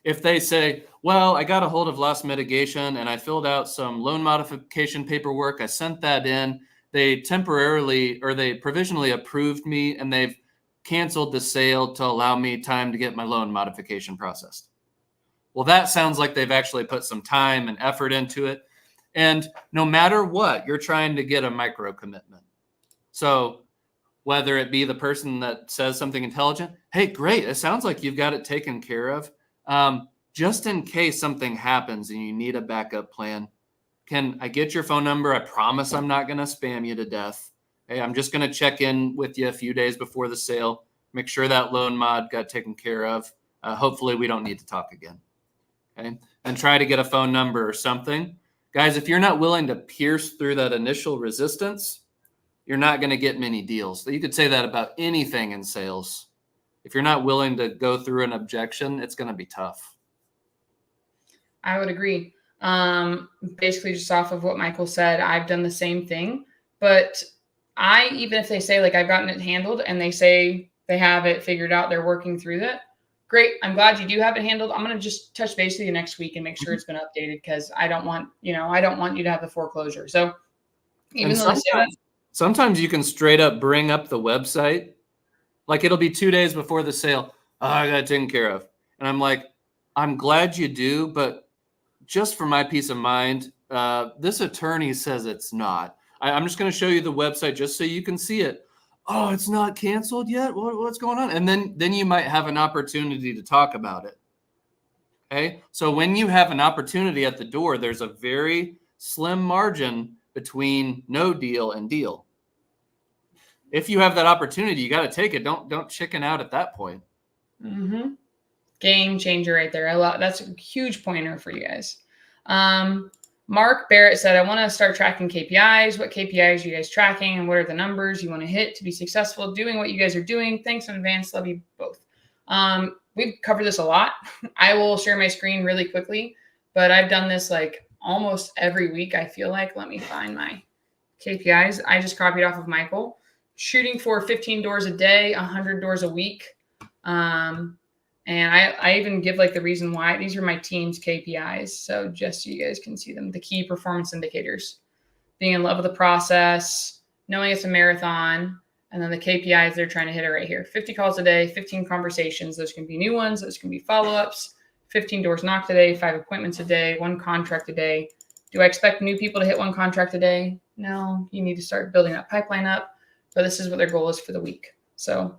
If they say, well, I got a hold of loss mitigation and I filled out some loan modification paperwork, I sent that in, they provisionally approved me, and they've canceled the sale to allow me time to get my loan modification processed. Well, that sounds like they've actually put some time and effort into it. And no matter what, you're trying to get a micro commitment. So whether it be the person that says something intelligent, hey, great, it sounds like you've got it taken care of. Just in case something happens and you need a backup plan, can I get your phone number? I promise I'm not going to spam you to death. Hey, I'm just going to check in with you a few days before the sale, make sure that loan mod got taken care of. Hopefully we don't need to talk again. Okay. And try to get a phone number or something. Guys, if you're not willing to pierce through that initial resistance, you're not going to get many deals. You could say that about anything in sales. if you're not willing to go through an objection, it's going to be tough. I would agree. Basically, just off of what Michael said, I've done the same thing. But even if they say like I've gotten it handled and they say they have it figured out, they're working through that. Great. I'm glad you do have it handled. I'm going to just touch base with you next week and make sure it's been updated because I don't want you to have the foreclosure. So even though they say that, sometimes you can straight up bring up the website. Like it'll be 2 days before the sale. Oh, I got it taken care of. And I'm like, I'm glad you do, but just for my peace of mind, this attorney says it's not. I'm just going to show you the website just so you can see it. Oh, it's not canceled yet? What's going on? And then you might have an opportunity to talk about it. Okay. So when you have an opportunity at the door, there's a very slim margin between no deal and deal. If you have that opportunity, you got to take it. Don't chicken out at that point. Mm-hmm. Game changer right there. That's a huge pointer for you guys. Mark Barrett said, I want to start tracking KPIs. What KPIs are you guys tracking and what are the numbers you want to hit to be successful doing what you guys are doing? Thanks in advance. Love you both. We've covered this a lot. I will share my screen really quickly, but I've done this like almost every week. I feel like, let me find my KPIs. I just copied off of Michael. Shooting for 15 doors a day, 100 doors a week. And I even give like the reason why. These are my team's KPIs. So just so you guys can see them, the key performance indicators, being in love with the process, knowing it's a marathon, and then the KPIs they're trying to hit are right here. 50 calls a day, 15 conversations. Those can be new ones. Those can be follow-ups, 15 doors knocked a day, 5 appointments a day, 1 contract a day. Do I expect new people to hit 1 contract a day? No, you need to start building that pipeline up. But this is what their goal is for the week. So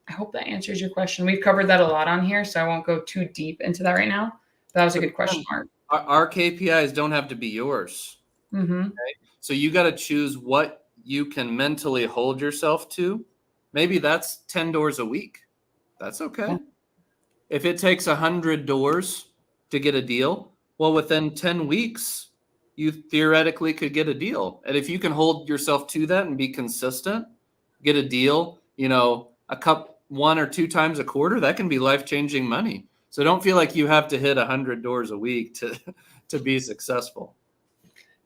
I hope that answers your question. We've covered that a lot on here, so I won't go too deep into that right now. That was a good question, Mark. Our KPIs don't have to be yours. Mm-hmm. Okay? So you got to choose what you can mentally hold yourself to. Maybe that's 10 doors a week. That's okay. Yeah. If it takes 100 doors to get a deal, well, within 10 weeks, you theoretically could get a deal. And if you can hold yourself to that and be consistent, get a deal, 1 or 2 times a quarter, that can be life-changing money. So don't feel like you have to hit 100 doors a week to be successful.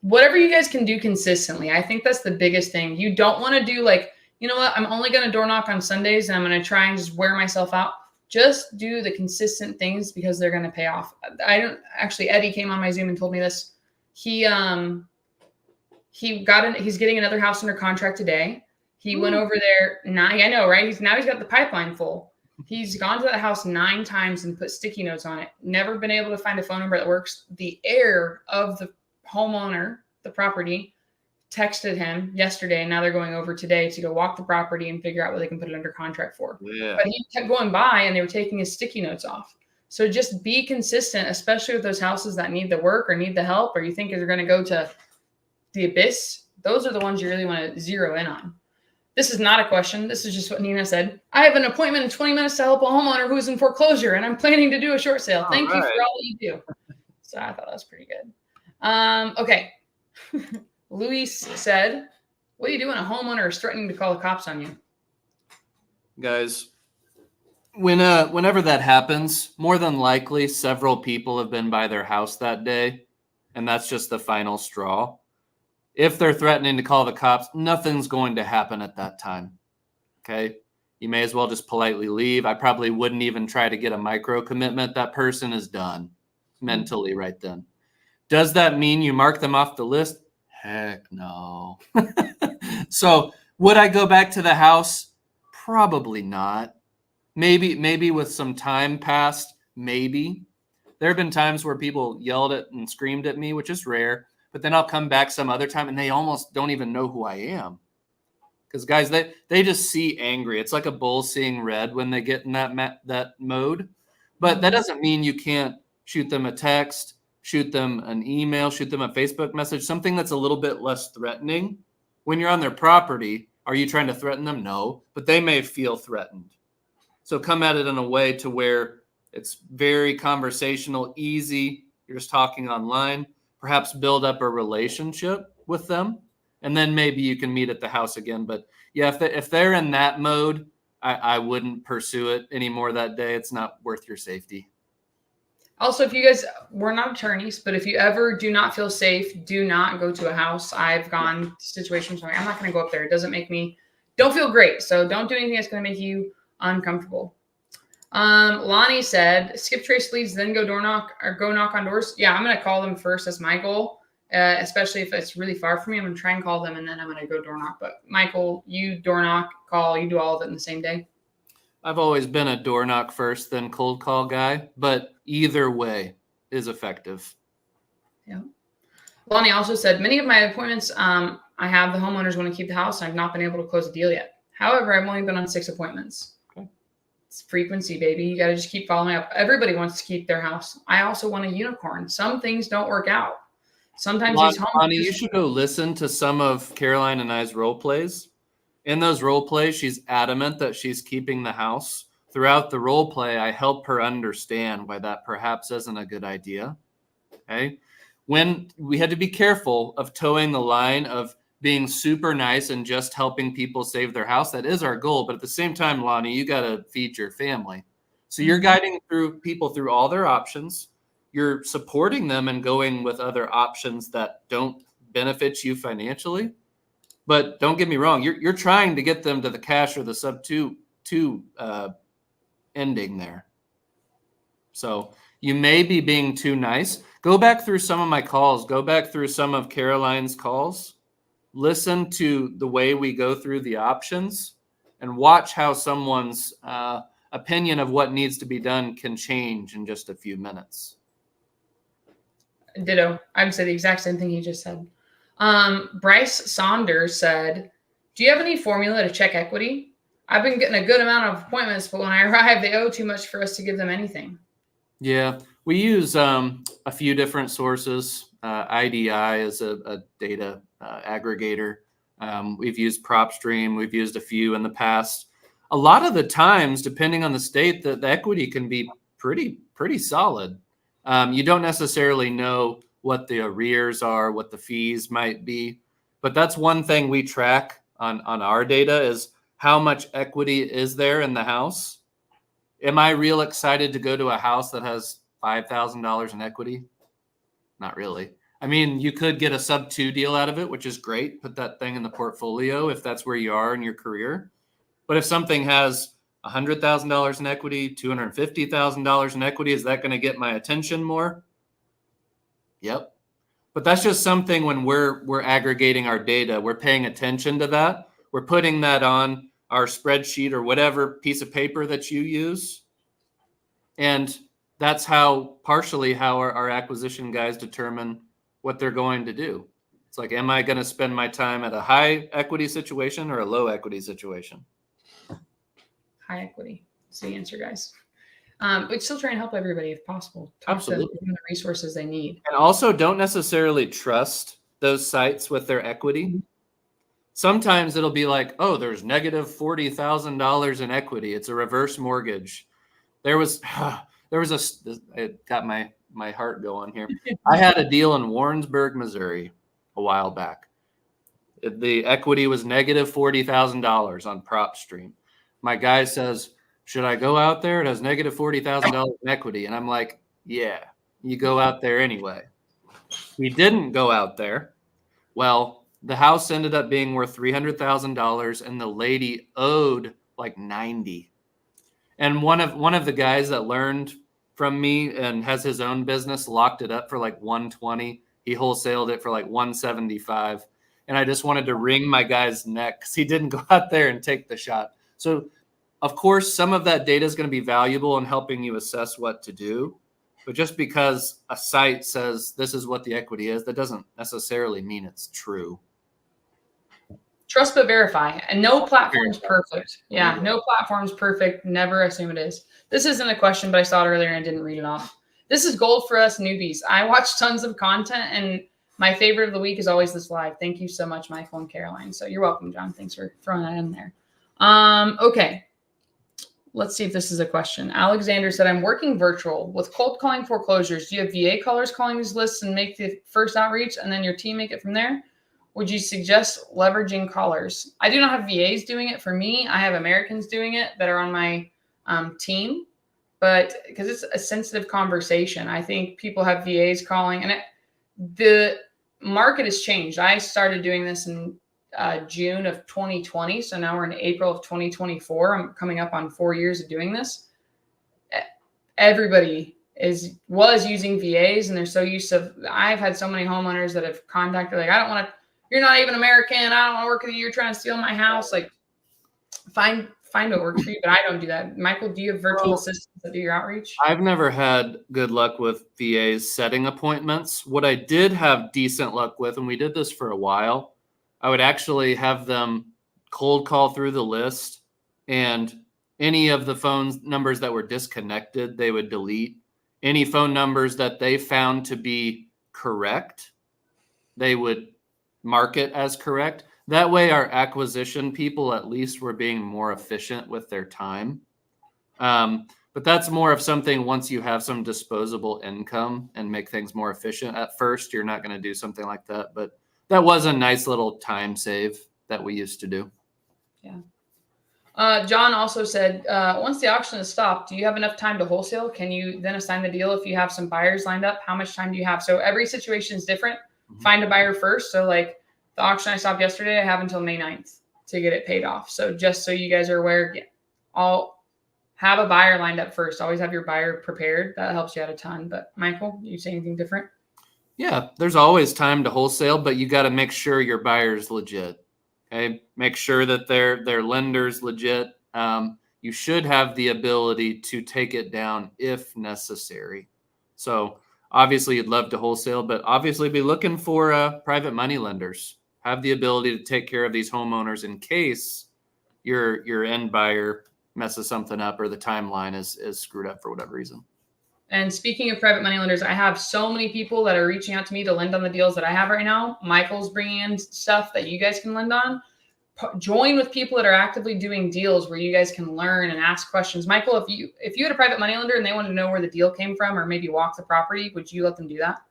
Whatever you guys can do consistently. I think that's the biggest thing. You don't want to do like, you know what, I'm only going to door knock on Sundays and I'm going to try and just wear myself out. Just do the consistent things because they're going to pay off. Eddie came on my Zoom and told me this. He's getting another house under contract today. He went over there. I know, right? He's got the pipeline full. He's gone to that house 9 times and put sticky notes on it. Never been able to find a phone number that works. The heir of the homeowner, the property, texted him yesterday, and now they're going over today to go walk the property and figure out what they can put it under contract for. Yeah. But he kept going by, and they were taking his sticky notes off. So just be consistent, especially with those houses that need the work or need the help, or you think are going to go to the abyss. Those are the ones you really want to zero in on. This is not a question. This is just what Nina said. I have an appointment in 20 minutes to help a homeowner who's in foreclosure, and I'm planning to do a short sale. Thank you for all that you do. So I thought that was pretty good. Okay. Luis said, what do you do when a homeowner is threatening to call the cops on you? Guys, whenever that happens, more than likely several people have been by their house that day, and that's just the final straw. If they're threatening to call the cops, nothing's going to happen at that time. Okay? You may as well just politely leave. I probably wouldn't even try to get a micro commitment. That person is done mentally right then. Does that mean you mark them off the list? Heck no. So would I go back to the house? Probably not. Maybe with some time passed, maybe. There have been times where people yelled at and screamed at me, which is rare. But then I'll come back some other time and they almost don't even know who I am. Because guys, they just see angry. It's like a bull seeing red when they get in that mode. But that doesn't mean you can't shoot them a text, shoot them an email, shoot them a Facebook message, something that's a little bit less threatening. When you're on their property, are you trying to threaten them? No, but they may feel threatened. So come at it in a way to where it's very conversational, easy. You're just talking online. Perhaps build up a relationship with them, and then maybe you can meet at the house again. But yeah, if they're in that mode, I wouldn't pursue it anymore that day. It's not worth your safety. Also, if you guys, we're not attorneys, but if you ever do not feel safe, do not go to a house. I've gone to situations where I'm not going to go up there. It doesn't make me, don't feel great. So don't do anything that's going to make you uncomfortable. Lonnie said, skip trace leads, then go door knock or go knock on doors. Yeah, I'm going to call them first. That's my goal. Especially if it's really far from me, I'm going to try and call them and then I'm going to go door knock. But Michael, you door knock, call, you do all of it in the same day. I've always been a door knock first, then cold call guy, but either way is effective. Yeah. Lonnie also said, many of my appointments, I have the homeowners want to keep the house. And I've not been able to close a deal yet. However, I've only been on 6 appointments. Okay. It's frequency, baby. You got to just keep following up. Everybody wants to keep their house. I also want a unicorn. Some things don't work out. Sometimes these homeowners. Lonnie, you should go listen to some of Caroline and I's role plays. In those role plays, she's adamant that she's keeping the house. Throughout the role play, I help her understand why that perhaps isn't a good idea. Okay. When we had to be careful of towing the line of being super nice and just helping people save their house. That is our goal. But at the same time, Lonnie, you got to feed your family. So you're guiding people through all their options. You're supporting them and going with other options that don't benefit you financially. But don't get me wrong, you're trying to get them to the cash or the sub two ending there. So you may be being too nice. Go back through some of my calls. Go back through some of Caroline's calls. Listen to the way we go through the options and watch how someone's opinion of what needs to be done can change in just a few minutes. Ditto. I would say the exact same thing he just said. Bryce Saunders said, do you have any formula to check equity? I've been getting a good amount of appointments, but when I arrive, they owe too much for us to give them anything. Yeah, we use a few different sources. IDI is a data aggregator. We've used PropStream. We've used a few in the past. A lot of the times, depending on the state, the equity can be pretty solid. You don't necessarily know what the arrears are, what the fees might be. But that's one thing we track on our data is how much equity is there in the house. Am I real excited to go to a house that has $5,000 in equity? Not really. I mean, you could get a sub 2 deal out of it, which is great. Put that thing in the portfolio if that's where you are in your career. But if something has $100,000 in equity, $250,000 in equity, is that going to get my attention more? Yep. But that's just something when we're aggregating our data, we're paying attention to that. We're putting that on our spreadsheet or whatever piece of paper that you use. And that's partially how our acquisition guys determine what they're going to do. It's like, am I going to spend my time at a high equity situation or a low equity situation? High equity. That's the answer, guys. But still try and help everybody if possible. Talk to them, give them the resources they need. And also don't necessarily trust those sites with their equity. Sometimes it'll be like, oh, there's negative $40,000 in equity. It's a reverse mortgage. It got my heart going here. I had a deal in Warrensburg, Missouri a while back. The equity was negative $40,000 on PropStream. My guy says, should I go out there? It has negative $40,000 in equity. And I'm like, yeah, you go out there anyway. We didn't go out there. Well, the house ended up being worth $300,000 and the lady owed like $90,000. And one of the guys that learned from me and has his own business locked it up for like $120,000. He wholesaled it for like $175,000. And I just wanted to wring my guy's neck because he didn't go out there and take the shot. So, of course, some of that data is going to be valuable in helping you assess what to do. But just because a site says this is what the equity is, that doesn't necessarily mean it's true. Trust but verify. And no platform's perfect. Yeah, no platform's perfect. Never assume it is. This isn't a question, but I saw it earlier and I didn't read it off. This is gold for us newbies. I watch tons of content, and my favorite of the week is always this live. Thank you so much, Michael and Caroline. So you're welcome, John. Thanks for throwing that in there. Okay. Let's see if this is a question. Alexander said, I'm working virtual with cold calling foreclosures. Do you have VA callers calling these lists and make the first outreach and then your team make it from there? Would you suggest leveraging callers? I do not have VAs doing it for me. I have Americans doing it that are on my team, but because it's a sensitive conversation, I think people have VAs calling, and the market has changed. I started doing this in June of 2020, so now we're in April of 2024. I'm coming up on 4 years of doing this. Everybody was using VAs, and they're so used to. I've had so many homeowners that have contacted, like, I don't want to. You're not even American. I don't want to work with you. You're trying to steal my house. Like, find what works for you, but I don't do that. Michael, do you have virtual assistants that do your outreach? I've never had good luck with VAs setting appointments. What I did have decent luck with, and we did this for a while, I would actually have them cold call through the list, and any of the phone numbers that were disconnected, they would delete. Any phone numbers that they found to be correct, they would mark it as correct. That way our acquisition people at least were being more efficient with their time. But that's more of something once you have some disposable income and make things more efficient. At first, you're not going to do something like that. But that was a nice little time save that we used to do. Yeah. John also said, once the auction is stopped, do you have enough time to wholesale? Can you then assign the deal if you have some buyers lined up? How much time do you have? So every situation is different. Mm-hmm. Find a buyer first. So like the auction I stopped yesterday, I have until May 9th to get it paid off. So just so you guys are aware, I'll have a buyer lined up first. Always have your buyer prepared. That helps you out a ton. But Michael, you say anything different? Yeah, there's always time to wholesale, but you got to make sure your buyer's legit. Okay, make sure that their lender's legit. You should have the ability to take it down if necessary. So obviously, you'd love to wholesale, but obviously be looking for private money lenders. Have the ability to take care of these homeowners in case your end buyer messes something up or the timeline is screwed up for whatever reason. And speaking of private money lenders, I have so many people that are reaching out to me to lend on the deals that I have right now. Michael's bringing in stuff that you guys can lend on. Join with people that are actively doing deals where you guys can learn and ask questions. Michael, if you had a private money lender and they wanted to know where the deal came from or maybe walk the property, would you let them do that?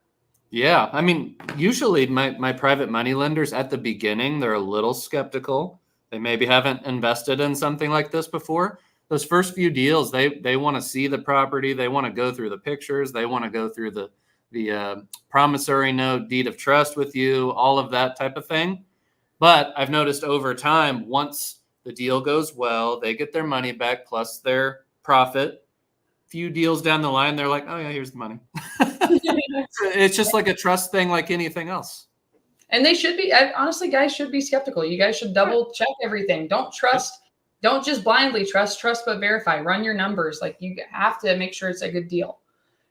Yeah. I mean, usually my private money lenders at the beginning, they're a little skeptical. They maybe haven't invested in something like this before. Those first few deals, they want to see the property. They want to go through the pictures. They want to go through the promissory note, deed of trust with you, all of that type of thing. But I've noticed over time, once the deal goes well, they get their money back plus their profit. Few deals down the line, they're like, oh yeah, here's the money. It's just like a trust thing like anything else. And they should be, honestly, guys should be skeptical. You guys should double check everything. Don't trust. Don't just blindly trust but verify. Run your numbers. Like, you have to make sure it's a good deal.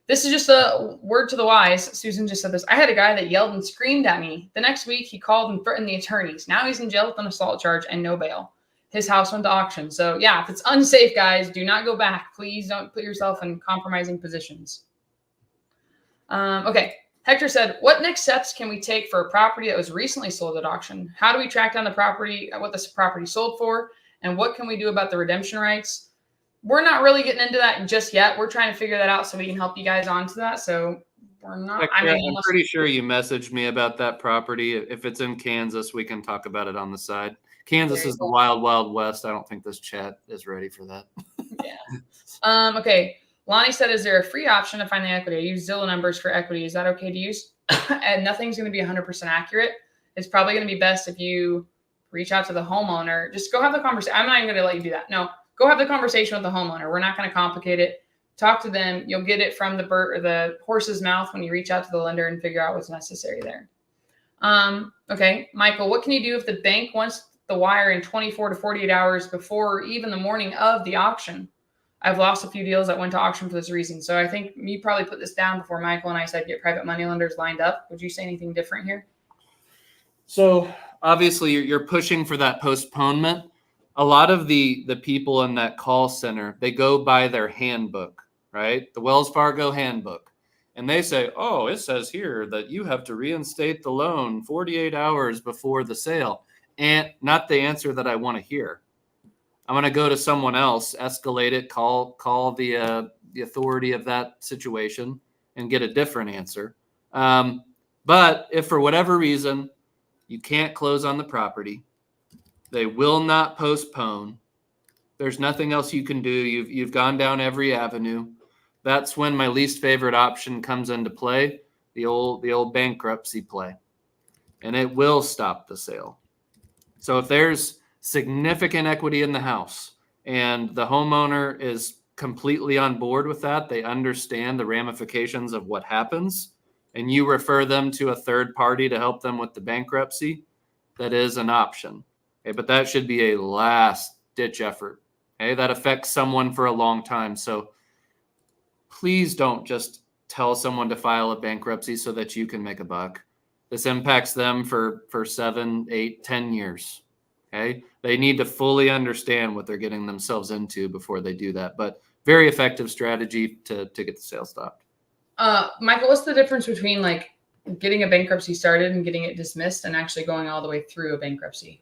This is just a word to the wise. Susan just said this. I had a guy that yelled and screamed at me. The next week, he called and threatened the attorneys. Now he's in jail with an assault charge and no bail. His house went to auction. So yeah, if it's unsafe, guys, do not go back. Please don't put yourself in compromising positions. Okay. Hector said, what next steps can we take for a property that was recently sold at auction? How do we track down the property, what this property sold for? And what can we do about the redemption rights? We're not really getting into that just yet. We're trying to figure that out so we can help you guys onto that. So we're not. Hector, I'm pretty sure you messaged me about that property. If it's in Kansas, we can talk about it on the side. Kansas is the wild, wild west. I don't think this chat is ready for that. Yeah. Okay. Lonnie said, is there a free option to find the equity? I use Zillow numbers for equity. Is that okay to use? And nothing's going to be 100% accurate. It's probably going to be best if you reach out to the homeowner. Just go have the conversation. I'm not even going to let you do that. No, go have the conversation with the homeowner. We're not going to complicate it. Talk to them. You'll get it from the horse's mouth when you reach out to the lender and figure out what's necessary there. Okay, Michael, what can you do if the bank wants the wire in 24 to 48 hours before even the morning of the auction? I've lost a few deals that went to auction for this reason. So I think you probably put this down before Michael and I said get private money lenders lined up. Would you say anything different here? So obviously you're pushing for that postponement. A lot of the people in that call center, they go by their handbook, right? The Wells Fargo handbook. And they say, oh, it says here that you have to reinstate the loan 48 hours before the sale. And not the answer that I want to hear. I'm going to go to someone else, escalate it, call the authority of that situation and get a different answer. But if for whatever reason You can't close on the property. They will not postpone. There's nothing else you can do. You've gone down every avenue. That's when my least favorite option comes into play, the old bankruptcy play. And it will stop the sale. So if there's significant equity in the house and the homeowner is completely on board with that, they understand the ramifications of what happens, and you refer them to a third party to help them with the bankruptcy, that is an option. Okay, but that should be a last ditch effort. Okay, that affects someone for a long time. So please don't just tell someone to file a bankruptcy so that you can make a buck. This impacts them for 7, 8, 10 years. Okay, they need to fully understand what they're getting themselves into before they do that. But very effective strategy to get the sale stopped. Michael, what's the difference between like getting a bankruptcy started and getting it dismissed and actually going all the way through a bankruptcy?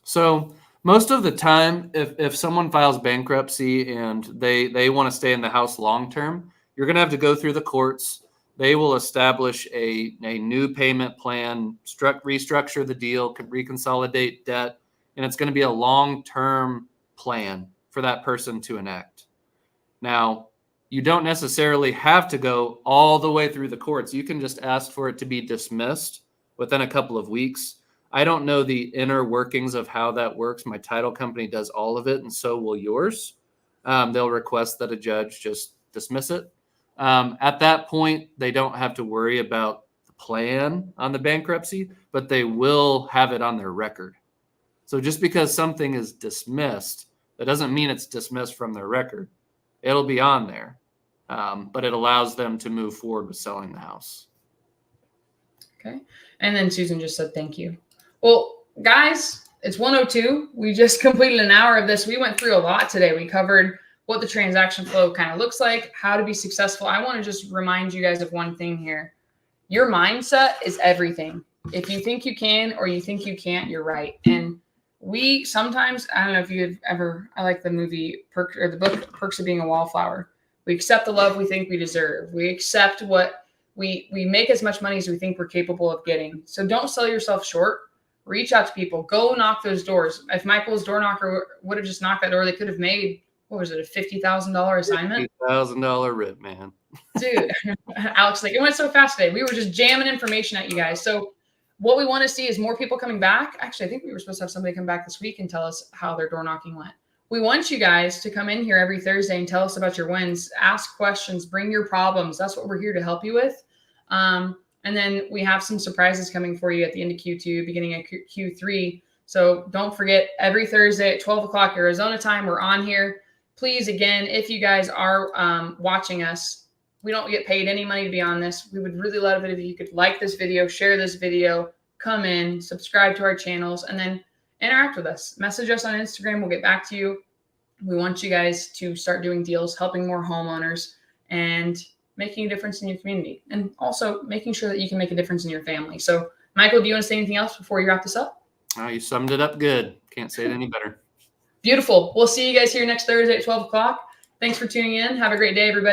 So most of the time, if someone files bankruptcy and they want to stay in the house long term, you're going to have to go through the courts. They will establish a new payment plan, restructure the deal, reconsolidate debt, and it's going to be a long-term plan for that person to enact. Now, you don't necessarily have to go all the way through the courts. You can just ask for it to be dismissed within a couple of weeks. I don't know the inner workings of how that works. My title company does all of it, and so will yours. They'll request that a judge just dismiss it. At that point, they don't have to worry about the plan on the bankruptcy, but they will have it on their record. So just because something is dismissed, that doesn't mean it's dismissed from their record. It'll be on there, but it allows them to move forward with selling the house. Okay. And then Susan just said, thank you. Well, guys, it's 1:02. We just completed an hour of this. We went through a lot today. We covered what the transaction flow kind of looks like, how to be successful. I want to just remind you guys of one thing here. Your mindset is everything. If you think you can or you think you can't, you're right. And we sometimes, I don't know if you've ever, I like the movie or the book Perks of Being a Wallflower. We accept the love we think we deserve. We accept what we make as much money as we think we're capable of getting. So don't sell yourself short. Reach out to people. Go knock those doors. If Michael's door knocker would have just knocked that door, they could have made, what was it, a $50,000 assignment? $50,000 rip, man. Dude, Alex, like it went so fast today. We were just jamming information at you guys. So what we want to see is more people coming back. Actually, I think we were supposed to have somebody come back this week and tell us how their door knocking went. We want you guys to come in here every Thursday and tell us about your wins, ask questions, bring your problems. That's what we're here to help you with. And then we have some surprises coming for you at the end of Q2, beginning of Q3. So don't forget, every Thursday at 12 o'clock Arizona time, we're on here. Please, again, if you guys are watching us, we don't get paid any money to be on this. We would really love it if you could like this video, share this video, come in, subscribe to our channels, and then interact with us. Message us on Instagram. We'll get back to you. We want you guys to start doing deals, helping more homeowners, and making a difference in your community, and also making sure that you can make a difference in your family. So, Michael, do you want to say anything else before you wrap this up? Oh, you summed it up good. Can't say it any better. Beautiful. We'll see you guys here next Thursday at 12 o'clock. Thanks for tuning in. Have a great day, everybody.